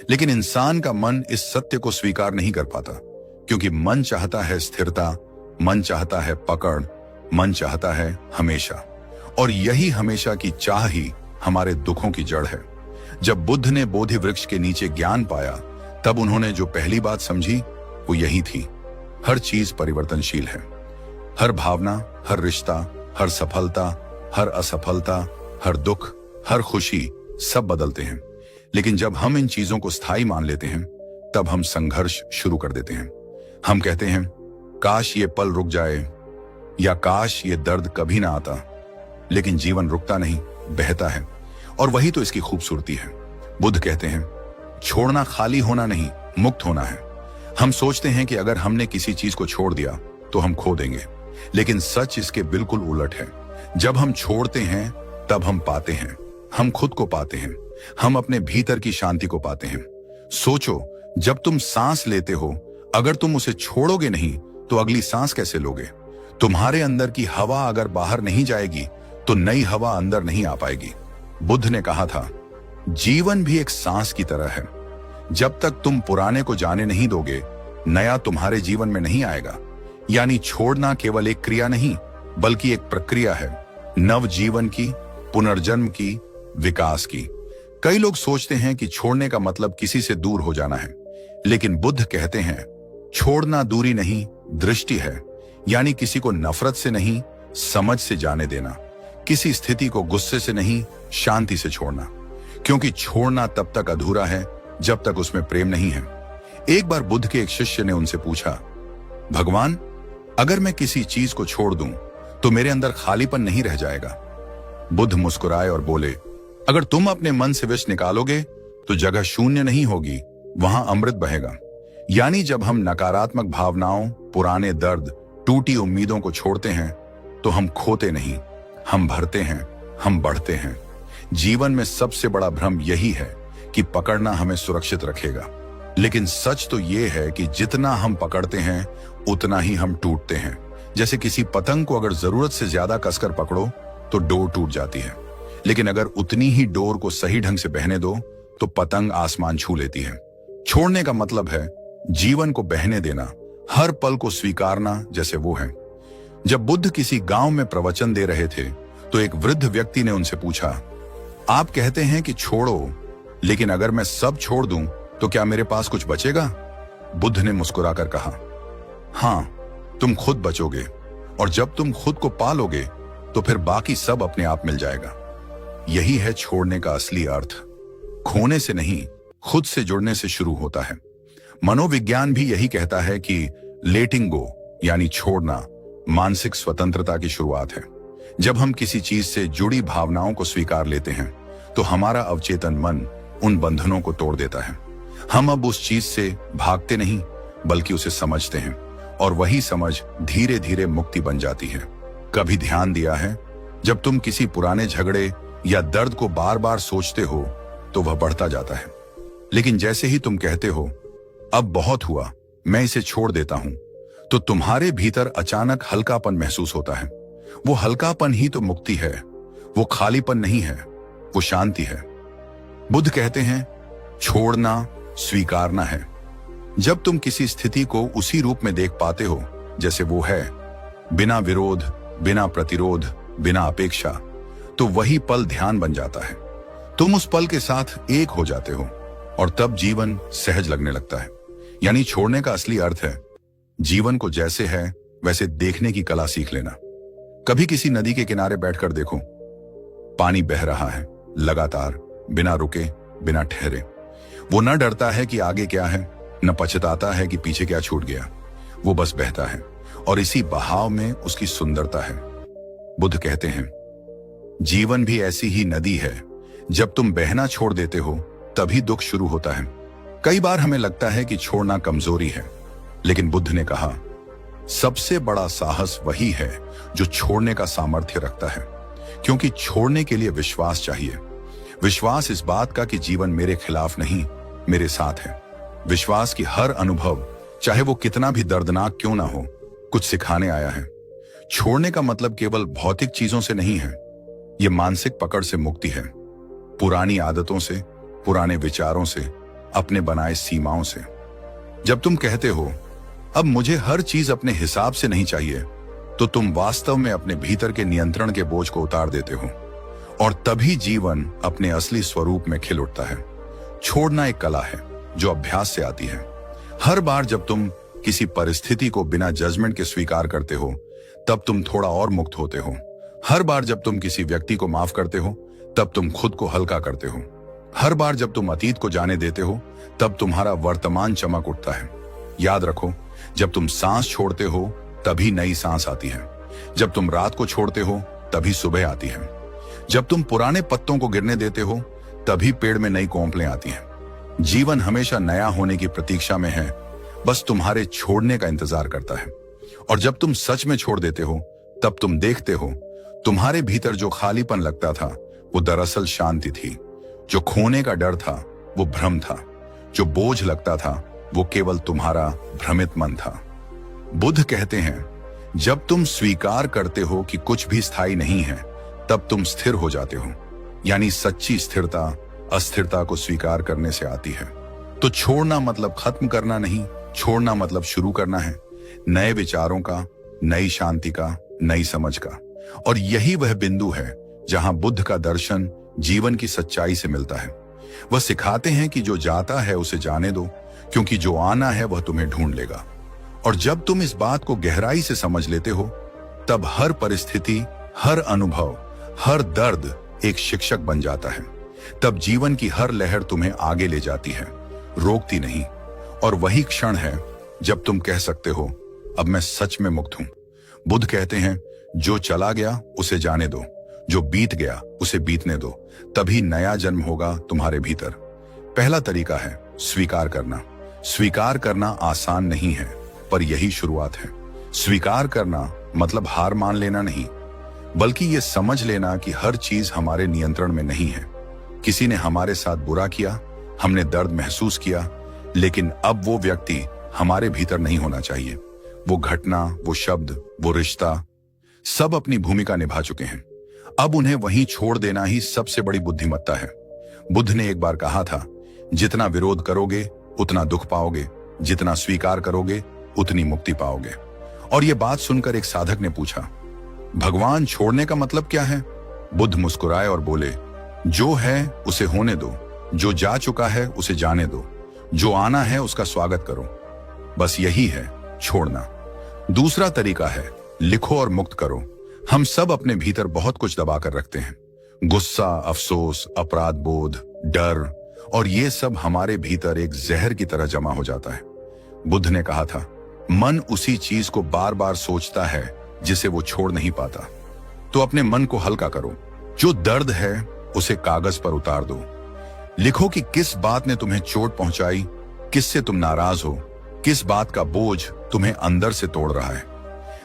लेकिन इंसान का मन इस सत्य को स्वीकार नहीं कर पाता, क्योंकि मन चाहता है स्थिरता, मन चाहता है पकड़, मन चाहता है हमेशा। और यही हमेशा की चाह ही हमारे दुखों की जड़ है। जब बुद्ध ने बोधि वृक्ष के नीचे ज्ञान पाया, तब उन्होंने जो पहली बात समझी वो यही थी, हर चीज परिवर्तनशील है। हर भावना, हर रिश्ता, हर सफलता, हर असफलता, हर दुख, हर खुशी, सब बदलते हैं। लेकिन जब हम इन चीजों को स्थायी मान लेते हैं तब हम संघर्ष शुरू कर देते हैं। हम कहते हैं काश ये पल रुक जाए, या काश ये दर्द कभी ना आता। लेकिन जीवन रुकता नहीं, बहता है, और वही तो इसकी खूबसूरती है। बुद्ध कहते हैं छोड़ना खाली होना नहीं, मुक्त होना है। हम सोचते हैं कि अगर हमने किसी चीज को छोड़ दिया तो हम खो देंगे, लेकिन सच इसके बिल्कुल उलट है। जब हम छोड़ते हैं तब हम पाते हैं, हम खुद को पाते हैं, हम अपने भीतर की शांति को पाते हैं। सोचो, जब तुम सांस लेते हो, अगर तुम उसे छोड़ोगे नहीं तो अगली सांस कैसे लोगे? तुम्हारे अंदर की हवा अगर बाहर नहीं जाएगी तो नई हवा अंदर नहीं आ पाएगी। बुद्ध ने कहा था जीवन भी एक सांस की तरह है। जब तक तुम पुराने को जाने नहीं दोगे, नया तुम्हारे जीवन में नहीं आएगा। यानी छोड़ना केवल एक क्रिया नहीं, बल्कि एक प्रक्रिया है, नव जीवन की, पुनर्जन्म की, विकास की। कई लोग सोचते हैं कि छोड़ने का मतलब किसी से दूर हो जाना है, लेकिन बुद्ध कहते हैं छोड़ना दूरी नहीं, दृष्टि है। यानी किसी को नफरत से नहीं, समझ से जाने देना। किसी स्थिति को गुस्से से नहीं, शांति से छोड़ना। क्योंकि छोड़ना तब तक अधूरा है जब तक उसमें प्रेम नहीं है। एक बार बुद्ध के एक शिष्य ने उनसे पूछा, भगवान, अगर मैं किसी चीज को छोड़ दूं तो मेरे अंदर खालीपन नहीं रह जाएगा? बुद्ध मुस्कुराए और बोले, अगर तुम अपने मन से विष निकालोगे तो जगह शून्य नहीं होगी, वहां अमृत बहेगा। यानी जब हम नकारात्मक भावनाओं, पुराने दर्द, टूटी उम्मीदों को छोड़ते हैं तो हम खोते नहीं, हम भरते हैं, हम बढ़ते हैं। जीवन में सबसे बड़ा भ्रम यही है कि पकड़ना हमें सुरक्षित रखेगा, लेकिन सच तो यह है कि जितना हम पकड़ते हैं उतना ही हम टूटते हैं। जैसे किसी पतंग को अगर जरूरत से ज्यादा कसकर पकड़ो तो डोर टूट जाती है, लेकिन अगर उतनी ही डोर को सही ढंग से बहने दो तो पतंग आसमान छू लेती है। छोड़ने का मतलब है जीवन को बहने देना, हर पल को स्वीकारना जैसे वो है। जब बुद्ध किसी गांव में प्रवचन दे रहे थे तो एक वृद्ध व्यक्ति ने उनसे पूछा, आप कहते हैं कि छोड़ो, लेकिन अगर मैं सब छोड़ दूं तो क्या मेरे पास कुछ बचेगा? बुद्ध ने मुस्कुराकर कहा, हां, तुम खुद बचोगे, और जब तुम खुद को पालोगे तो फिर बाकी सब अपने आप मिल जाएगा। यही है छोड़ने का असली अर्थ। खोने से नहीं, खुद से जुड़ने से शुरू होता है। मनोविज्ञान भी यही कहता है कि लेटिंग गो यानी छोड़ना मानसिक स्वतंत्रता की शुरुआत है। जब हम किसी चीज से जुड़ी भावनाओं को स्वीकार लेते हैं तो हमारा अवचेतन मन उन बंधनों को तोड़ देता है। हम अब उस चीज से भागते नहीं, बल्कि उसे समझते हैं, और वही समझ धीरे धीरे मुक्ति बन जाती है। कभी ध्यान दिया है, जब तुम किसी पुराने झगड़े या दर्द को बार बार सोचते हो तो वह बढ़ता जाता है, लेकिन जैसे ही तुम कहते हो अब बहुत हुआ, मैं इसे छोड़ देता हूं, तो तुम्हारे भीतर अचानक हल्कापन महसूस होता है। वो हल्कापन ही तो मुक्ति है, वो खालीपन नहीं है, वो शांति है। बुद्ध कहते हैं छोड़ना स्वीकारना है। जब तुम किसी स्थिति को उसी रूप में देख पाते हो जैसे वो है, बिना विरोध, बिना प्रतिरोध, बिना अपेक्षा, तो वही पल ध्यान बन जाता है। तुम उस पल के साथ एक हो जाते हो और तब जीवन सहज लगने लगता है। यानी छोड़ने का असली अर्थ है जीवन को जैसे है वैसे देखने की कला सीख लेना। कभी किसी नदी के किनारे बैठकर देखो, पानी बह रहा है लगातार, बिना रुके, बिना ठहरे। वो न डरता है कि आगे क्या है, न पछताता है कि पीछे क्या छूट गया। वो बस बहता है, और इसी बहाव में उसकी सुंदरता है। बुद्ध कहते हैं जीवन भी ऐसी ही नदी है, जब तुम बहना छोड़ देते हो तभी दुख शुरू होता है। कई बार हमें लगता है कि छोड़ना कमजोरी है, लेकिन बुद्ध ने कहा सबसे बड़ा साहस वही है जो छोड़ने का सामर्थ्य रखता है, क्योंकि छोड़ने के लिए विश्वास चाहिए। विश्वास इस बात का कि जीवन मेरे खिलाफ नहीं, मेरे साथ है। विश्वास की हर अनुभव, चाहे वो कितना भी दर्दनाक क्यों ना हो, कुछ सिखाने आया है। छोड़ने का मतलब केवल भौतिक चीजों से नहीं है, ये मानसिक पकड़ से मुक्ति है। पुरानी आदतों से, पुराने विचारों से, अपने बनाए सीमाओं से। जब तुम कहते हो अब मुझे हर चीज अपने हिसाब से नहीं चाहिए, तो तुम वास्तव में अपने भीतर के नियंत्रण के बोझ को उतार देते हो, और तभी जीवन अपने असली स्वरूप में खिल उठता है। छोड़ना एक कला है जो अभ्यास से आती है। हर बार जब तुम किसी परिस्थिति को बिना जजमेंट के स्वीकार करते हो, तब तुम थोड़ा और मुक्त होते हो। हर बार जब तुम किसी व्यक्ति को माफ करते हो, तब तुम खुद को हल्का करते हो। हर बार जब तुम अतीत को जाने देते हो तब तुम्हारा वर्तमान चमक उठता है। याद रखो, जब तुम सांस छोड़ते हो तभी नई सांस आती है। जब तुम रात को छोड़ते हो तभी सुबह आती है। जब तुम पुराने पत्तों को गिरने देते हो तभी पेड़ में नई कोंपलें आती हैं। जीवन हमेशा नया होने की प्रतीक्षा में है, बस तुम्हारे छोड़ने का इंतजार करता है। और जब तुम सच में छोड़ देते हो तब तुम देखते हो तुम्हारे भीतर जो खालीपन लगता था वो दरअसल शांति थी। जो खोने का डर था वो भ्रम था। जो बोझ लगता था वो केवल तुम्हारा भ्रमित मन था। बुद्ध कहते हैं, जब तुम स्वीकार करते हो कि कुछ भी स्थायी नहीं है तब तुम स्थिर हो जाते हो। यानी सच्ची स्थिरता अस्थिरता को स्वीकार करने से आती है। तो छोड़ना मतलब खत्म करना नहीं, छोड़ना मतलब शुरू करना है, नए विचारों का, नई शांति का, नई समझ का। और यही वह बिंदु है जहां बुद्ध का दर्शन जीवन की सच्चाई से मिलता है। वह सिखाते हैं कि जो जाता है उसे जाने दो, क्योंकि जो आना है वह तुम्हें ढूंढ लेगा। और जब तुम इस बात को गहराई से समझ लेते हो तब हर परिस्थिति, हर अनुभव, हर दर्द एक शिक्षक बन जाता है। तब जीवन की हर लहर तुम्हें आगे ले जाती है, रोकती नहीं। और वही क्षण है जब तुम कह सकते हो, अब मैं सच में मुक्त हूं। बुद्ध कहते हैं, जो चला गया उसे जाने दो, जो बीत गया उसे बीतने दो, तभी नया जन्म होगा तुम्हारे भीतर। पहला तरीका है स्वीकार करना। स्वीकार करना आसान नहीं है, पर यही शुरुआत है। स्वीकार करना मतलब हार मान लेना नहीं, बल्कि ये समझ लेना कि हर चीज हमारे नियंत्रण में नहीं है। किसी ने हमारे साथ बुरा किया, हमने दर्द महसूस किया, लेकिन अब वो व्यक्ति हमारे भीतर नहीं होना चाहिए। वो घटना, वो शब्द, वो रिश्ता, सब अपनी भूमिका निभा चुके हैं। अब उन्हें वहीं छोड़ देना ही सबसे बड़ी बुद्धिमत्ता है। बुद्ध ने एक बार कहा था, जितना विरोध करोगे उतना दुख पाओगे, जितना स्वीकार करोगे उतनी मुक्ति पाओगे। और ये बात सुनकर एक साधक ने पूछा, भगवान, छोड़ने का मतलब क्या है? बुद्ध मुस्कुराए और बोले, जो है उसे होने दो, जो जा चुका है उसे जाने दो, जो आना है उसका स्वागत करो। बस यही है छोड़ना। दूसरा तरीका है लिखो और मुक्त करो। हम सब अपने भीतर बहुत कुछ दबा कर रखते हैं, गुस्सा, अफसोस, अपराध बोध, डर, और ये सब हमारे भीतर एक जहर की तरह जमा हो जाता है। बुद्ध ने कहा था, मन उसी चीज को बार बार सोचता है जिसे वो छोड़ नहीं पाता। तो अपने मन को हल्का करो। जो दर्द है उसे कागज पर उतार दो। लिखो कि किस बात ने तुम्हें चोट पहुंचाई, किससे तुम नाराज हो, किस बात का बोझ तुम्हें अंदर से तोड़ रहा है।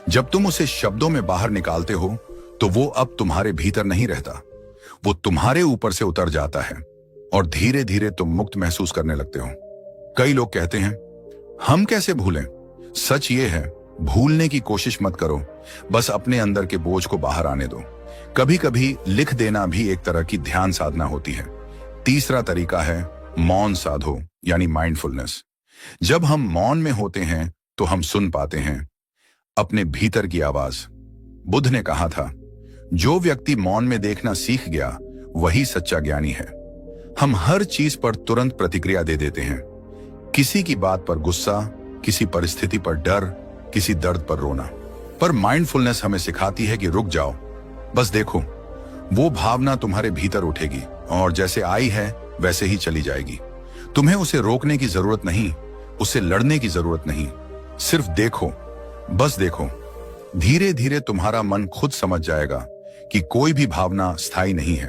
जब तुम उसे शब्दों में बाहर निकालते हो तो वो अब तुम्हारे भीतर नहीं रहता, वो तुम्हारे ऊपर से उतर जाता है और धीरे धीरे तुम मुक्त महसूस करने लगते हो। कई लोग कहते हैं, हम कैसे भूलें? सच ये है, भूलने की कोशिश मत करो, बस अपने अंदर के बोझ को बाहर आने दो। कभी कभी लिख देना भी एक तरह की ध्यान साधना होती है। तीसरा तरीका है मौन साधो, यानी माइंडफुलनेस। जब हम मौन में होते हैं तो हम सुन पाते हैं अपने भीतर की आवाज। बुद्ध ने कहा था, जो व्यक्ति मौन में देखना सीख गया वही सच्चा ज्ञानी है। हम हर चीज पर तुरंत प्रतिक्रिया दे देते हैं, किसी की बात पर गुस्सा, किसी परिस्थिति पर डर, किसी दर्द पर रोना। पर माइंडफुलनेस हमें सिखाती है कि रुक जाओ, बस देखो। वो भावना तुम्हारे भीतर उठेगी और जैसे आई है वैसे ही चली जाएगी। तुम्हें उसे रोकने की जरूरत नहीं, उससे लड़ने की जरूरत नहीं, सिर्फ देखो, बस देखो। धीरे धीरे तुम्हारा मन खुद समझ जाएगा कि कोई भी भावना स्थायी नहीं है।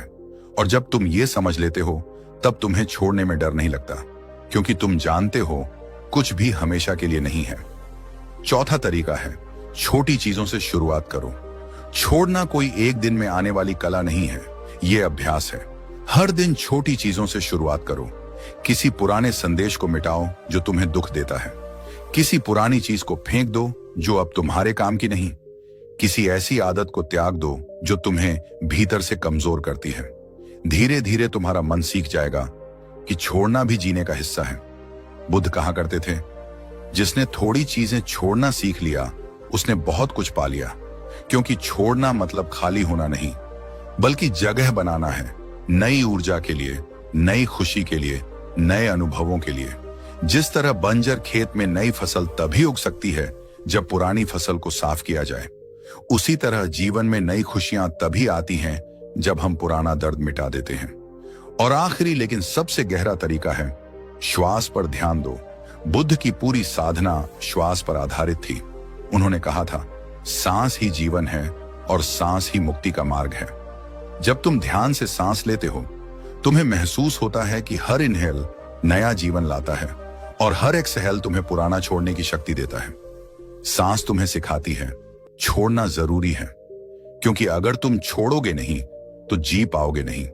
और जब तुम ये समझ लेते हो तब तुम्हें छोड़ने में डर नहीं लगता, क्योंकि तुम जानते हो कुछ भी हमेशा के लिए नहीं है। चौथा तरीका है छोटी चीजों से शुरुआत करो। छोड़ना कोई एक दिन में आने वाली कला नहीं है, ये अभ्यास है। हर दिन छोटी चीजों से शुरुआत करो। किसी पुराने संदेश को मिटाओ जो तुम्हें दुख देता है। किसी पुरानी चीज को फेंक दो जो अब तुम्हारे काम की नहीं। किसी ऐसी आदत को त्याग दो जो तुम्हें भीतर से कमजोर करती है। धीरे धीरे तुम्हारा मन सीख जाएगा कि छोड़ना भी जीने का हिस्सा है। बुद्ध कहा करते थे, जिसने थोड़ी चीजें छोड़ना सीख लिया उसने बहुत कुछ पा लिया। क्योंकि छोड़ना मतलब खाली होना नहीं, बल्कि जगह बनाना है, नई ऊर्जा के लिए, नई खुशी के लिए, नए अनुभवों के लिए। जिस तरह बंजर खेत में नई फसल तभी उग सकती है जब पुरानी फसल को साफ किया जाए, उसी तरह जीवन में नई खुशियां तभी आती हैं जब हम पुराना दर्द मिटा देते हैं। और आखिरी लेकिन सबसे गहरा तरीका है श्वास पर ध्यान दो। बुद्ध की पूरी साधना श्वास पर आधारित थी। उन्होंने कहा था, सांस ही जीवन है और सांस ही मुक्ति का मार्ग है। जब तुम ध्यान से सांस लेते हो, तुम्हें महसूस होता है कि हर इनहेल नया जीवन लाता है और हर एक्सहेल तुम्हें पुराना छोड़ने की शक्ति देता है। सांस तुम्हें सिखाती है छोड़ना जरूरी है, क्योंकि अगर तुम छोड़ोगे नहीं तो जी पाओगे नहीं।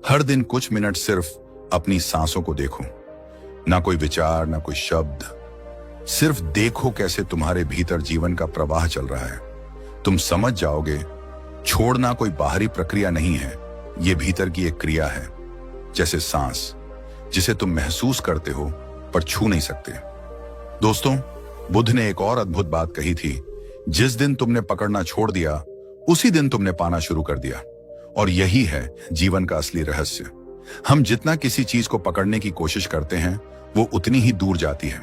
हर दिन कुछ मिनट सिर्फ अपनी सांसों को देखो, ना कोई विचार, ना कोई शब्द, सिर्फ देखो कैसे तुम्हारे भीतर जीवन का प्रवाह चल रहा है। तुम समझ जाओगे छोड़ना कोई बाहरी प्रक्रिया नहीं है, ये भीतर की एक क्रिया है, जैसे सांस, जिसे तुम महसूस करते हो पर छू नहीं सकते। दोस्तों, बुद्ध ने एक और अद्भुत बात कही थी, जिस दिन तुमने पकड़ना छोड़ दिया उसी दिन तुमने पाना शुरू कर दिया। और यही है जीवन का असली रहस्य। हम जितना किसी चीज को पकड़ने की कोशिश करते हैं वो उतनी ही दूर जाती है,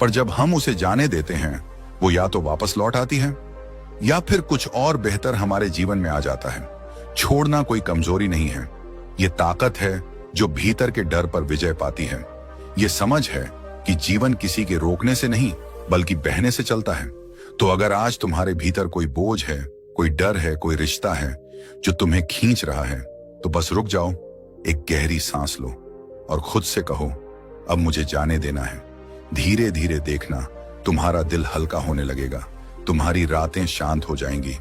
पर जब हम उसे जाने देते हैं वो या तो वापस लौट आती है या फिर कुछ और बेहतर हमारे जीवन में आ जाता है। छोड़ना कोई कमजोरी नहीं है, ये ताकत है जो भीतर के डर पर विजय पाती है। ये समझ है कि जीवन किसी के रोकने से नहीं बल्कि बहने से चलता है। तो अगर आज तुम्हारे भीतर कोई बोझ है, कोई डर है, कोई रिश्ता है जो तुम्हें खींच रहा है, तो बस रुक जाओ, एक गहरी सांस लो और खुद से कहो, अब मुझे जाने देना है। धीरे धीरे देखना तुम्हारा दिल हल्का होने लगेगा, तुम्हारी रातें शांत हो जाएंगी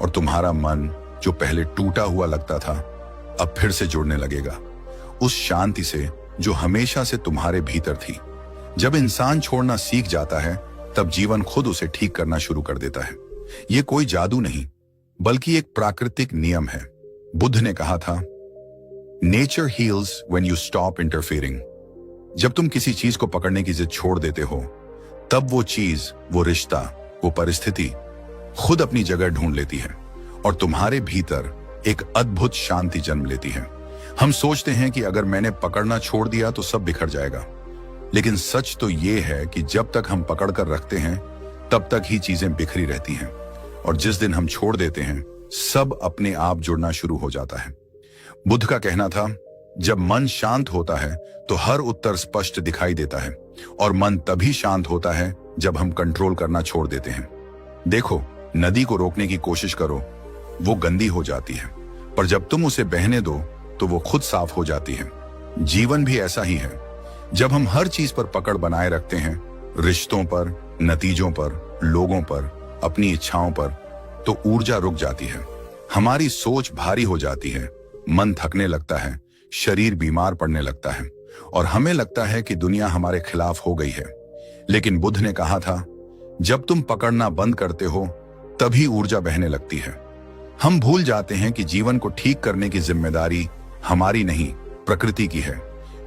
और तुम्हारा मन जो पहले टूटा हुआ लगता था अब फिर से जुड़ने लगेगा उस शांति से जो हमेशा से तुम्हारे भीतर थी। जब इंसान छोड़ना सीख जाता है तब जीवन खुद उसे ठीक करना शुरू कर देता है। यह कोई जादू नहीं बल्कि एक प्राकृतिक नियम है। बुद्ध ने कहा था, nature heels when you stop interfering. जब तुम किसी चीज को पकड़ने की जिद छोड़ देते हो तब वो चीज, वो रिश्ता, वो परिस्थिति खुद अपनी जगह ढूंढ लेती है और तुम्हारे भीतर एक अद्भुत शांति जन्म लेती है। हम सोचते हैं कि अगर मैंने पकड़ना छोड़ दिया तो सब बिखर जाएगा, लेकिन सच तो ये है कि जब तक हम पकड़ कर रखते हैं तब तक ही चीजें बिखरी रहती हैं और जिस दिन हम छोड़ देते हैं सब अपने आप जुड़ना शुरू हो जाता है। बुद्ध का कहना था, जब मन शांत होता है तो हर उत्तर स्पष्ट दिखाई देता है और मन तभी शांत होता है जब हम कंट्रोल करना छोड़ देते हैं। देखो, नदी को रोकने की कोशिश करो, वो गंदी हो जाती है, पर जब तुम उसे बहने दो तो वो खुद साफ हो जाती है। जीवन भी ऐसा ही है। जब हम हर चीज पर पकड़ बनाए रखते हैं, रिश्तों पर, नतीजों पर, लोगों पर, अपनी इच्छाओं पर, तो ऊर्जा रुक जाती है। हमारी सोच भारी हो जाती है, मन थकने लगता है, शरीर बीमार पड़ने लगता है और हमें लगता है कि दुनिया हमारे खिलाफ हो गई है। लेकिन बुद्ध ने कहा था, जब तुम पकड़ना बंद करते हो तभी ऊर्जा बहने लगती है। हम भूल जाते हैं कि जीवन को ठीक करने की जिम्मेदारी हमारी नहीं, प्रकृति की है।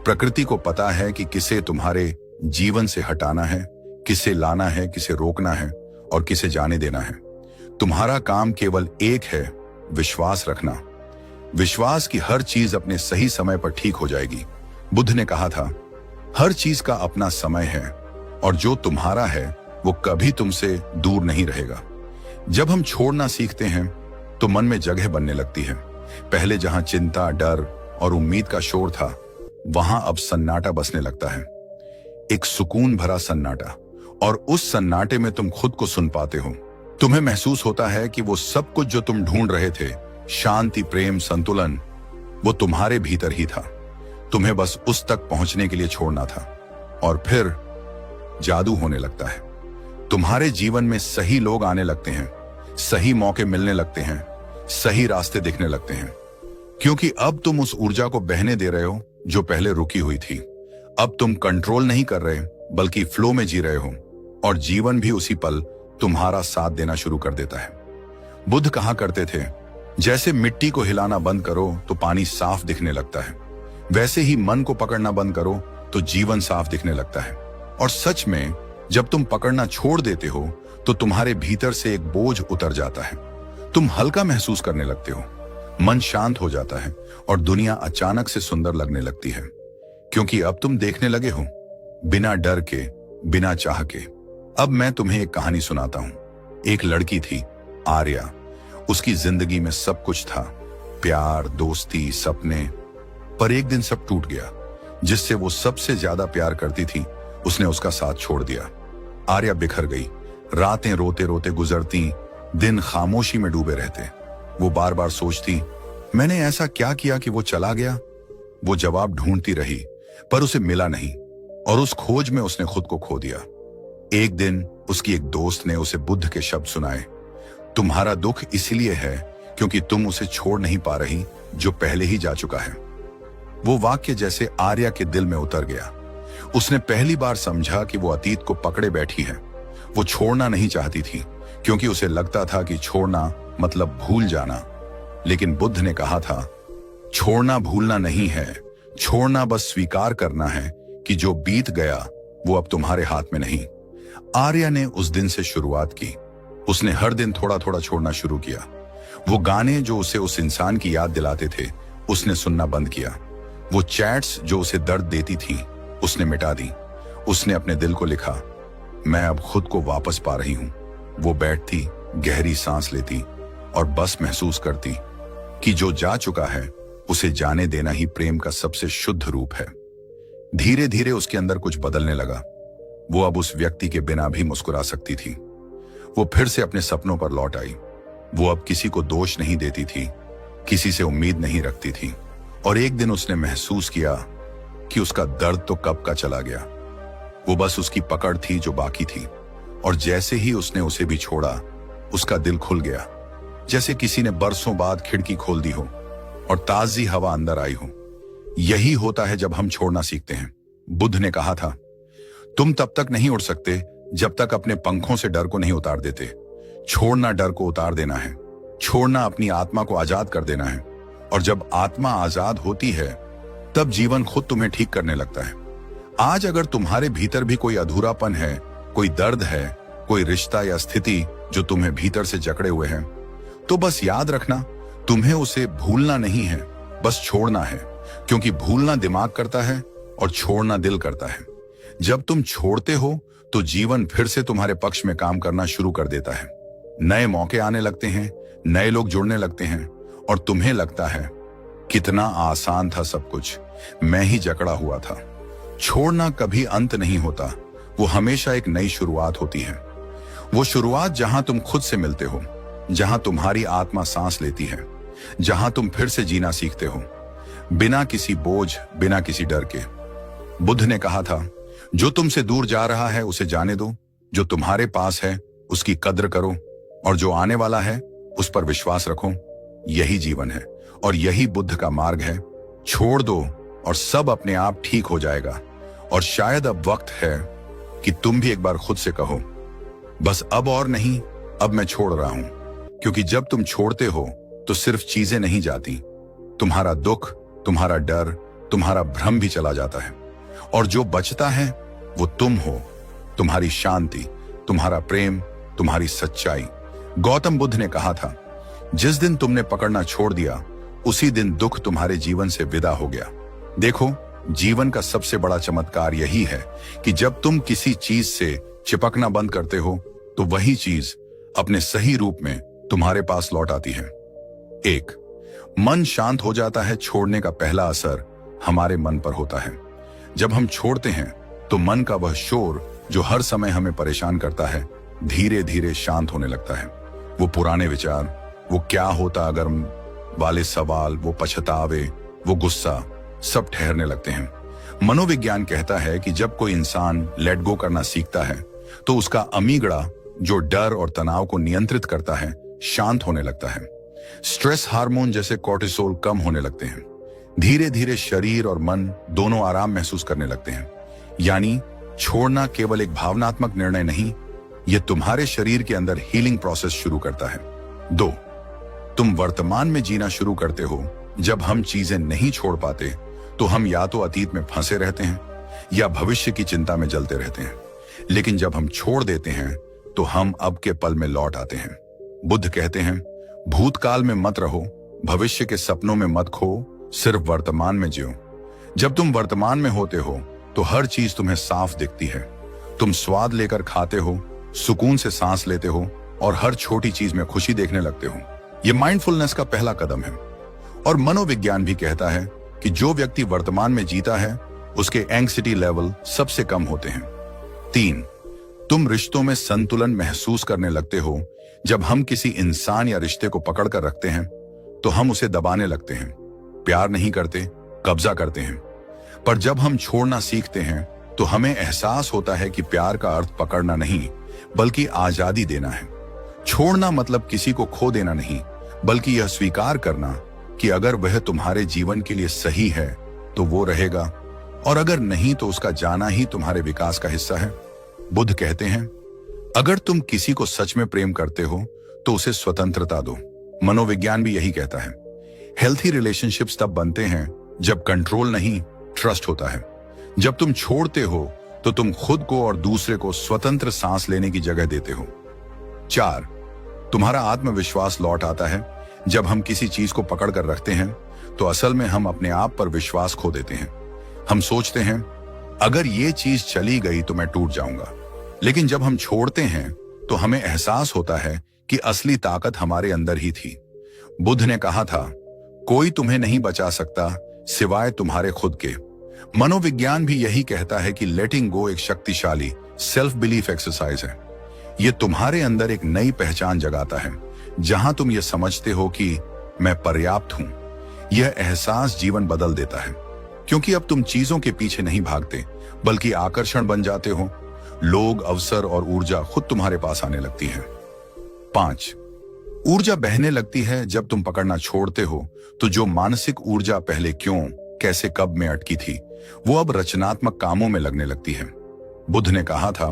प्रकृति को पता है कि किसे तुम्हारे जीवन से हटाना है, किसे लाना है, किसे रोकना है और किसे जाने देना है। तुम्हारा काम केवल एक है, विश्वास रखना। विश्वास की हर चीज अपने सही समय पर ठीक हो जाएगी। बुद्ध ने कहा था, हर चीज का अपना समय है और जो तुम्हारा है वो कभी तुमसे दूर नहीं रहेगा। जब हम छोड़ना सीखते हैं तो मन में जगह बनने लगती है। पहले जहां चिंता, डर और उम्मीद का शोर था, वहां अब सन्नाटा बसने लगता है, एक सुकून भरा सन्नाटा। और उस सन्नाटे में तुम खुद को सुन पाते हो। तुम्हें महसूस होता है कि वो सब कुछ जो तुम ढूंढ रहे थे, शांति, प्रेम, संतुलन, वो तुम्हारे भीतर ही था। तुम्हें बस उस तक पहुंचने के लिए छोड़ना था और फिर जादू होने लगता है। तुम्हारे जीवन में सही लोग आने लगते हैं, सही मौके मिलने लगते हैं, सही रास्ते दिखने लगते हैं, क्योंकि अब तुम उस ऊर्जा को बहने दे रहे हो जो पहले रुकी हुई थी। अब तुम कंट्रोल नहीं कर रहे बल्कि फ्लो में जी रहे हो और जीवन भी उसी पल तुम्हारा साथ देना शुरू कर देता है। बुद्ध कहा करते थे, जैसे मिट्टी को हिलाना बंद करो तो पानी साफ दिखने लगता है, वैसे ही मन को पकड़ना बंद करो तो जीवन साफ दिखने लगता है। और सच में जब तुम पकड़ना छोड़ देते हो तो तुम्हारे भीतर से एक बोझ उतर जाता है, तुम हल्का महसूस करने लगते हो, मन शांत हो जाता है और दुनिया अचानक से सुंदर लगने लगती है, क्योंकि अब तुम देखने लगे हो बिना डर के, बिना चाह के। अब मैं तुम्हें एक कहानी सुनाता हूं। एक लड़की थी, आर्या। उसकी जिंदगी में सब कुछ था, प्यार, दोस्ती, सपने, पर एक दिन सब टूट गया। जिससे वो सबसे ज्यादा प्यार करती थी उसने उसका साथ छोड़ दिया। आर्या बिखर गई। रातें रोते रोते गुजरती, दिन खामोशी में डूबे रहते। वो बार बार सोचती, मैंने ऐसा क्या किया कि वो चला गया। वो जवाब ढूंढती रही पर उसे मिला नहीं, और उस खोज में उसने खुद को खो दिया। एक दिन उसकी एक दोस्त ने उसे बुद्ध के शब्द सुनाए, तुम्हारा दुख इसलिए है क्योंकि तुम उसे छोड़ नहीं पा रही जो पहले ही जा चुका है। वो वाक्य जैसे आर्या के दिल में उतर गया। उसने पहली बार समझा कि वो अतीत को पकड़े बैठी है। वो छोड़ना नहीं चाहती थी क्योंकि उसे लगता था कि छोड़ना मतलब भूल जाना। लेकिन बुद्ध ने कहा था, छोड़ना भूलना नहीं है, छोड़ना बस स्वीकार करना है कि जो बीत गया वो अब तुम्हारे हाथ में नहीं। आर्या ने उस दिन से शुरुआत की। उसने हर दिन थोड़ा थोड़ा छोड़ना शुरू किया। वो गाने जो उसे उस इंसान की याद दिलाते थे उसने सुनना बंद किया। वो चैट्स जो उसे दर्द देती थी उसने मिटा दी। उसने अपने दिल को लिखा, मैं अब खुद को वापस पा रही हूं। वो बैठती, गहरी सांस लेती और बस महसूस करती कि जो जा चुका है उसे जाने देना ही प्रेम का सबसे शुद्ध रूप है। धीरे धीरे उसके अंदर कुछ बदलने लगा। वो अब उस व्यक्ति के बिना भी मुस्कुरा सकती थी। वो फिर से अपने सपनों पर लौट आई। वो अब किसी को दोष नहीं देती थी, किसी से उम्मीद नहीं रखती थी। और एक दिन उसने महसूस किया कि उसका दर्द तो कब का चला गया। वो बस उसकी पकड़ थी जो बाकी थी। और जैसे ही उसने उसे भी छोड़ा उसका दिल खुल गया, जैसे किसी ने बरसों बाद खिड़की खोल दी हो और ताजी हवा अंदर आई हो। यही होता है जब हम छोड़ना सीखते हैं। बुद्ध ने कहा था, तुम तब तक नहीं उड़ सकते जब तक अपने पंखों से डर को नहीं उतार देते। छोड़ना डर को उतार देना है। छोड़ना अपनी आत्मा को आजाद कर देना है। और जब आत्मा आजाद होती है तब जीवन खुद तुम्हें ठीक करने लगता है। आज अगर तुम्हारे भीतर भी कोई अधूरापन है, कोई दर्द है, कोई रिश्ता या स्थिति जो तुम्हें भीतर से जकड़े हुए हैं, तो बस याद रखना, तुम्हें उसे भूलना नहीं है, बस छोड़ना है। क्योंकि भूलना दिमाग करता है और छोड़ना दिल करता है। जब तुम छोड़ते हो तो जीवन फिर से तुम्हारे पक्ष में काम करना शुरू कर देता है। नए मौके आने लगते हैं, नए लोग जुड़ने लगते हैं और तुम्हें लगता है कितना आसान था सब कुछ, मैं ही जकड़ा हुआ था। छोड़ना कभी अंत नहीं होता, वो हमेशा एक नई शुरुआत होती है। वो शुरुआत जहां तुम खुद से मिलते हो, जहां तुम्हारी आत्मा सांस लेती है, जहां तुम फिर से जीना सीखते हो, बिना किसी बोझ, बिना किसी डर के। बुद्ध ने कहा था, जो तुमसे दूर जा रहा है उसे जाने दो, जो तुम्हारे पास है उसकी कद्र करो, और जो आने वाला है उस पर विश्वास रखो। यही जीवन है और यही बुद्ध का मार्ग है। छोड़ दो और सब अपने आप ठीक हो जाएगा। और शायद अब वक्त है कि तुम भी एक बार खुद से कहो, बस अब और नहीं, अब मैं छोड़ रहा हूं। क्योंकि जब तुम छोड़ते हो तो सिर्फ चीजें नहीं जाती, तुम्हारा दुख, तुम्हारा डर, तुम्हारा भ्रम भी चला जाता है। और जो बचता है वो तुम हो, तुम्हारी शांति, तुम्हारा प्रेम, तुम्हारी सच्चाई। गौतम बुद्ध ने कहा था, जिस दिन तुमने पकड़ना छोड़ दिया उसी दिन दुख तुम्हारे जीवन से विदा हो गया। देखो, जीवन का सबसे बड़ा चमत्कार यही है कि जब तुम किसी चीज से चिपकना बंद करते हो तो वही चीज अपने सही रूप में तुम्हारे पास लौट आती है। एक, मन शांत हो जाता है। छोड़ने का पहला असर हमारे मन पर होता है। जब हम छोड़ते हैं तो मन का वह शोर जो हर समय हमें परेशान करता है धीरे धीरे शांत होने लगता है। वो पुराने विचार, वो क्या होता अगर वाले सवाल, वो पछतावे, वो गुस्सा, सब ठहरने लगते हैं। मनोविज्ञान कहता है कि जब कोई इंसान लेट गो करना सीखता है तो उसका अमीगडा, जो डर और तनाव को नियंत्रित करता है, शांत होने लगता है। स्ट्रेस हार्मोन जैसे कोर्टिसोल कम होने लगते हैं। धीरे धीरे शरीर और मन दोनों आराम महसूस करने लगते हैं। यानी छोड़ना केवल एक भावनात्मक निर्णय नहीं, यह तुम्हारे शरीर के अंदर हीलिंग प्रोसेस शुरू करता है। 2, तुम वर्तमान में जीना शुरू करते हो। जब हम चीजें नहीं छोड़ पाते तो हम या तो अतीत में फंसे रहते हैं या भविष्य की चिंता में जलते रहते हैं। लेकिन जब हम छोड़ देते हैं तो हम अब के पल में लौट आते हैं। बुद्ध कहते हैं, भूतकाल में मत रहो, भविष्य के सपनों में मत खो, सिर्फ वर्तमान में जियो। जब तुम वर्तमान में होते हो तो हर चीज तुम्हें साफ दिखती है। तुम स्वाद लेकर खाते हो, सुकून से सांस लेते हो और हर छोटी चीज में खुशी देखने लगते हो। यह माइंडफुलनेस का पहला कदम है। और मनोविज्ञान भी कहता है कि जो व्यक्ति वर्तमान में जीता है उसके एंग्जाइटी लेवल सबसे कम होते हैं। 3, तुम रिश्तों में संतुलन महसूस करने लगते हो। जब हम किसी इंसान या रिश्ते को पकड़ कर रखते हैं तो हम उसे दबाने लगते हैं, प्यार नहीं करते, कब्जा करते हैं। पर जब हम छोड़ना सीखते हैं तो हमें एहसास होता है कि प्यार का अर्थ पकड़ना नहीं बल्कि आजादी देना है। छोड़ना मतलब किसी को खो देना नहीं, बल्कि यह स्वीकार करना कि अगर वह तुम्हारे जीवन के लिए सही है तो वो रहेगा, और अगर नहीं तो उसका जाना ही तुम्हारे विकास का हिस्सा है। बुद्ध कहते हैं, अगर तुम किसी को सच में प्रेम करते हो तो उसे स्वतंत्रता दो। मनोविज्ञान भी यही कहता है। हेल्थी रिलेशनशिप्स तब बनते हैं जब कंट्रोल नहीं, ट्रस्ट होता है। जब तुम छोड़ते हो तो तुम खुद को और दूसरे को स्वतंत्र सांस लेने की जगह देते हो। 4, तुम्हारा आत्मविश्वास लौट आता है। जब हम किसी चीज को पकड़ कर रखते हैं तो असल में हम अपने आप पर विश्वास खो देते हैं। हम सोचते हैं, अगर ये चीज चली गई तो मैं टूट जाऊंगा। लेकिन जब हम छोड़ते हैं तो हमें एहसास होता है कि असली ताकत हमारे अंदर ही थी। बुद्ध ने कहा था, कोई तुम्हें नहीं बचा सकता सिवाय तुम्हारे खुद के। मनोविज्ञान भी यही कहता है कि लेटिंग गो एक शक्तिशाली सेल्फ बिलीफ एक्सरसाइज है। यह तुम्हारे अंदर एक नई पहचान जगाता है, जहां तुम यह समझते हो कि मैं पर्याप्त हूं। यह एहसास जीवन बदल देता है, क्योंकि अब तुम चीजों के पीछे नहीं भागते बल्कि आकर्षण बन जाते हो। लोग, अवसर और ऊर्जा खुद तुम्हारे पास आने लगती है। 5, ऊर्जा बहने लगती है जब तुम पकड़ना छोड़ते हो तो जो मानसिक ऊर्जा पहले क्यों, कैसे, कब में अटकी थी वो अब रचनात्मक कामों में लगने लगती है। बुद्ध ने कहा था,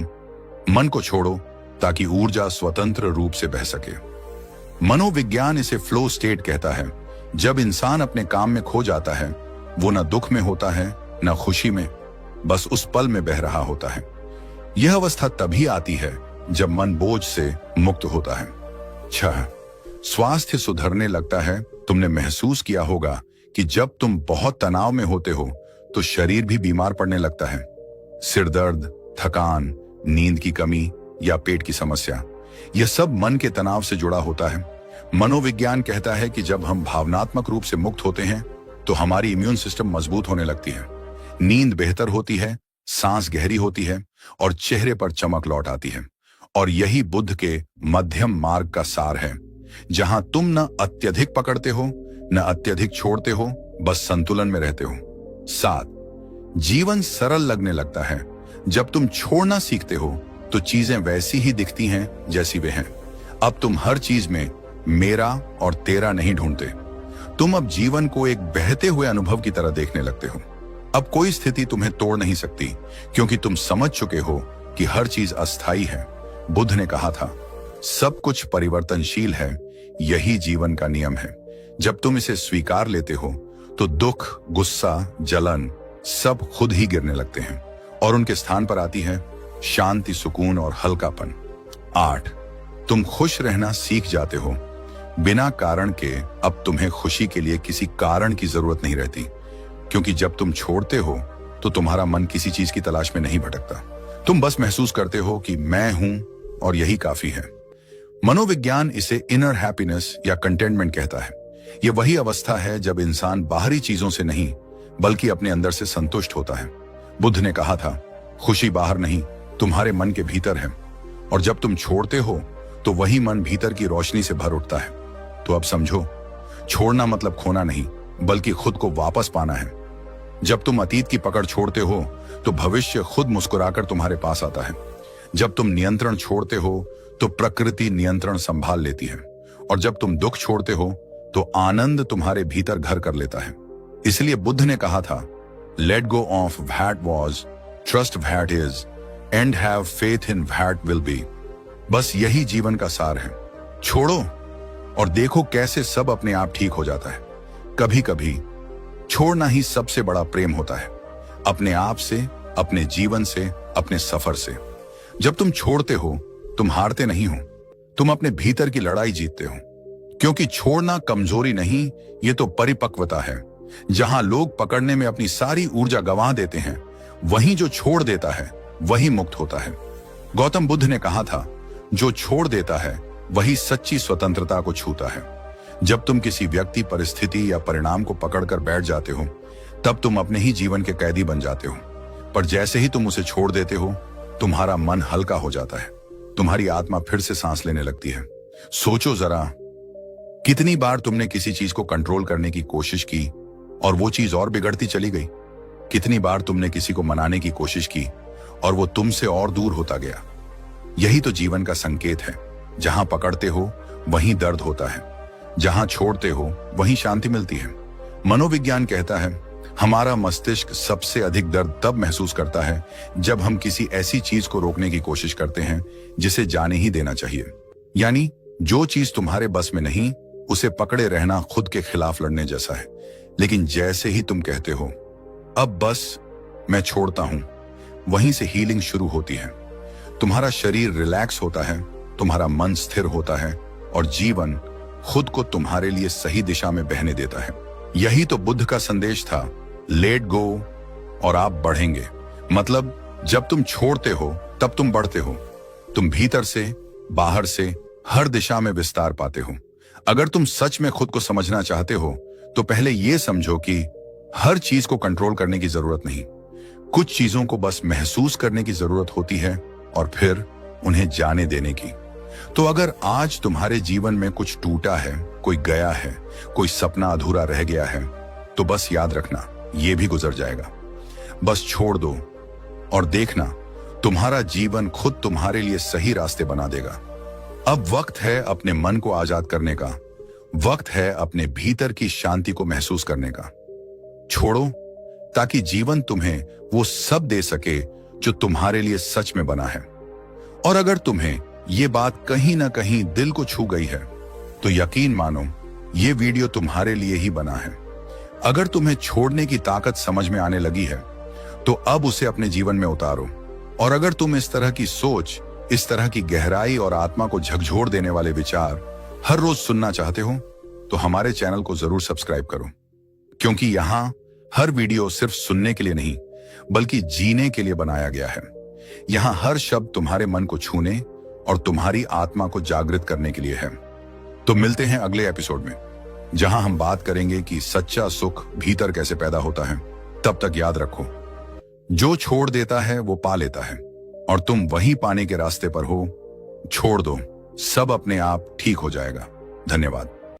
मन को छोड़ो ताकि ऊर्जा स्वतंत्र रूप से बह सके। मनोविज्ञान इसे फ्लो स्टेट कहता है। जब इंसान अपने काम में खो जाता है वो न दुख में होता है न खुशी में, बस उस पल में बह रहा होता है। यह अवस्था तभी आती है जब मन बोझ से मुक्त होता है। 6, स्वास्थ्य सुधरने लगता है। तुमने महसूस किया होगा कि जब तुम बहुत तनाव में होते हो तो शरीर भी बीमार पड़ने लगता है। सिर दर्द, थकान, नींद की कमी या पेट की समस्या, यह सब मन के तनाव से जुड़ा होता है। मनोविज्ञान कहता है कि जब हम भावनात्मक रूप से मुक्त होते हैं तो हमारी इम्यून सिस्टम मजबूत होने लगती है, नींद बेहतर होती है, सांस गहरी होती है और चेहरे पर चमक लौट आती है। और यही बुद्ध के मध्यम मार्ग का सार है, जहां तुम न अत्यधिक पकड़ते हो न अत्यधिक छोड़ते हो, बस संतुलन में रहते हो। 7, जीवन सरल लगने लगता है। जब तुम छोड़ना सीखते हो तो चीजें वैसी ही दिखती हैं जैसी वे हैं। अब तुम हर चीज में मेरा और तेरा नहीं ढूंढते। तुम अब जीवन को एक बहते हुए अनुभव की तरह देखने लगते हो। अब कोई स्थिति तुम्हें तोड़ नहीं सकती, क्योंकि तुम समझ चुके हो कि हर चीज अस्थायी है। बुद्ध ने कहा था, सब कुछ परिवर्तनशील है, यही जीवन का नियम है। जब तुम इसे स्वीकार लेते हो तो दुख, गुस्सा, जलन सब खुद ही गिरने लगते हैं और उनके स्थान पर आती है शांति, सुकून और हल्कापन। 8, तुम खुश रहना सीख जाते हो। बिना कारण के अब तुम्हें खुशी के लिए किसी कारण की जरूरत नहीं रहती, क्योंकि जब तुम छोड़ते हो तो तुम्हारा मन किसी चीज की तलाश में नहीं भटकता। तुम बस महसूस करते हो कि मैं हूं और यही काफी है। मनोविज्ञान इसे इनर हैप्पीनेस या कंटेंटमेंट कहता है। यह वही अवस्था है जब इंसान बाहरी चीजों से नहीं बल्कि अपने अंदर से संतुष्ट होता है। बुद्ध ने कहा था, खुशी बाहर नहीं, तुम्हारे मन के भीतर है। और जब तुम छोड़ते हो तो वही मन भीतर की रोशनी से भर उठता है। तो अब समझो, छोड़ना मतलब खोना नहीं बल्कि खुद को वापस पाना है। जब तुम अतीत की पकड़ छोड़ते हो तो भविष्य खुद मुस्कुराकर तुम्हारे पास आता है। जब तुम नियंत्रण छोड़ते हो तो प्रकृति नियंत्रण संभाल लेती है। और जब तुम दुख छोड़ते हो तो आनंद तुम्हारे भीतर घर कर लेता है। इसलिए बुद्ध ने कहा था, let go of that was, trust that is and have faith in that will be. बस यही जीवन का सार है। छोड़ो और देखो कैसे सब अपने आप ठीक हो जाता है। कभी कभी छोड़ना ही सबसे बड़ा प्रेम होता है, अपने आप से, अपने जीवन से, अपने सफर से। जब तुम छोड़ते हो तुम हारते नहीं हो, तुम अपने भीतर की लड़ाई जीतते हो। क्योंकि छोड़ना कमजोरी नहीं, ये तो परिपक्वता है। जहां लोग पकड़ने में अपनी सारी ऊर्जा गंवा देते हैं, वहीं जो छोड़ देता है वही मुक्त होता है। गौतम बुद्ध ने कहा था, जो छोड़ देता है वही सच्ची स्वतंत्रता को छूता है। जब तुम किसी व्यक्ति, परिस्थिति या परिणाम को पकड़कर बैठ जाते हो तब तुम अपने ही जीवन के कैदी बन जाते हो। पर जैसे ही तुम उसे छोड़ देते हो, तुम्हारा मन हल्का हो जाता है, तुम्हारी आत्मा फिर से सांस लेने लगती है। सोचो जरा, कितनी बार तुमने किसी चीज को कंट्रोल करने की कोशिश की और वो चीज और बिगड़ती चली गई। कितनी बार तुमने किसी को मनाने की कोशिश की और वो तुमसे और दूर होता गया। यही तो जीवन का संकेत है। जहां पकड़ते हो वहीं दर्द होता है, जहां छोड़ते हो वहीं शांति मिलती है। मनोविज्ञान कहता है, हमारा मस्तिष्क सबसे अधिक दर्द तब महसूस करता है जब हम किसी ऐसी चीज को रोकने की कोशिश करते हैं जिसे जाने ही देना चाहिए। यानी जो चीज तुम्हारे बस में नहीं, उसे पकड़े रहना खुद के खिलाफ लड़ने जैसा है। लेकिन जैसे ही तुम कहते हो, अब बस मैं छोड़ता हूं, वहीं से हीलिंग शुरू होती है। तुम्हारा शरीर रिलैक्स होता है, तुम्हारा मन स्थिर होता है और जीवन खुद को तुम्हारे लिए सही दिशा में बहने देता है। यही तो बुद्ध का संदेश था, लेट गो और आप बढ़ेंगे। मतलब जब तुम छोड़ते हो तब तुम बढ़ते हो। तुम भीतर से बाहर से हर दिशा में विस्तार पाते हो। अगर तुम सच में खुद को समझना चाहते हो तो पहले यह समझो कि हर चीज को कंट्रोल करने की जरूरत नहीं। कुछ चीजों को बस महसूस करने की जरूरत होती है और फिर उन्हें जाने देने की। तो अगर आज तुम्हारे जीवन में कुछ टूटा है, कोई गया है, कोई सपना अधूरा रह गया है, तो बस याद रखना, ये भी गुजर जाएगा। बस छोड़ दो और देखना, तुम्हारा जीवन खुद तुम्हारे लिए सही रास्ते बना देगा। अब वक्त है अपने मन को आजाद करने का, वक्त है अपने भीतर की शांति को महसूस करने का। छोड़ो ताकि जीवन तुम्हें वो सब दे सके जो तुम्हारे लिए सच में बना है। और अगर तुम्हें ये बात कहीं ना कहीं दिल को छू गई है तो यकीन मानो, ये वीडियो तुम्हारे लिए ही बना है। अगर तुम्हें छोड़ने की ताकत समझ में आने लगी है तो अब उसे अपने जीवन में उतारो। और अगर तुम इस तरह की सोच, इस तरह की गहराई और आत्मा को झकझोर देने वाले विचार हर रोज सुनना चाहते हो तो हमारे चैनल को जरूर सब्सक्राइब करो, क्योंकि यहां हर वीडियो सिर्फ सुनने के लिए नहीं बल्कि जीने के लिए बनाया गया है। यहां हर शब्द तुम्हारे मन को छूने और तुम्हारी आत्मा को जागृत करने के लिए है। तो मिलते हैं अगले एपिसोड में, जहां हम बात करेंगे कि सच्चा सुख भीतर कैसे पैदा होता है। तब तक याद रखो, जो छोड़ देता है वो पा लेता है और तुम वही पाने के रास्ते पर हो। छोड़ दो, सब अपने आप ठीक हो जाएगा। धन्यवाद।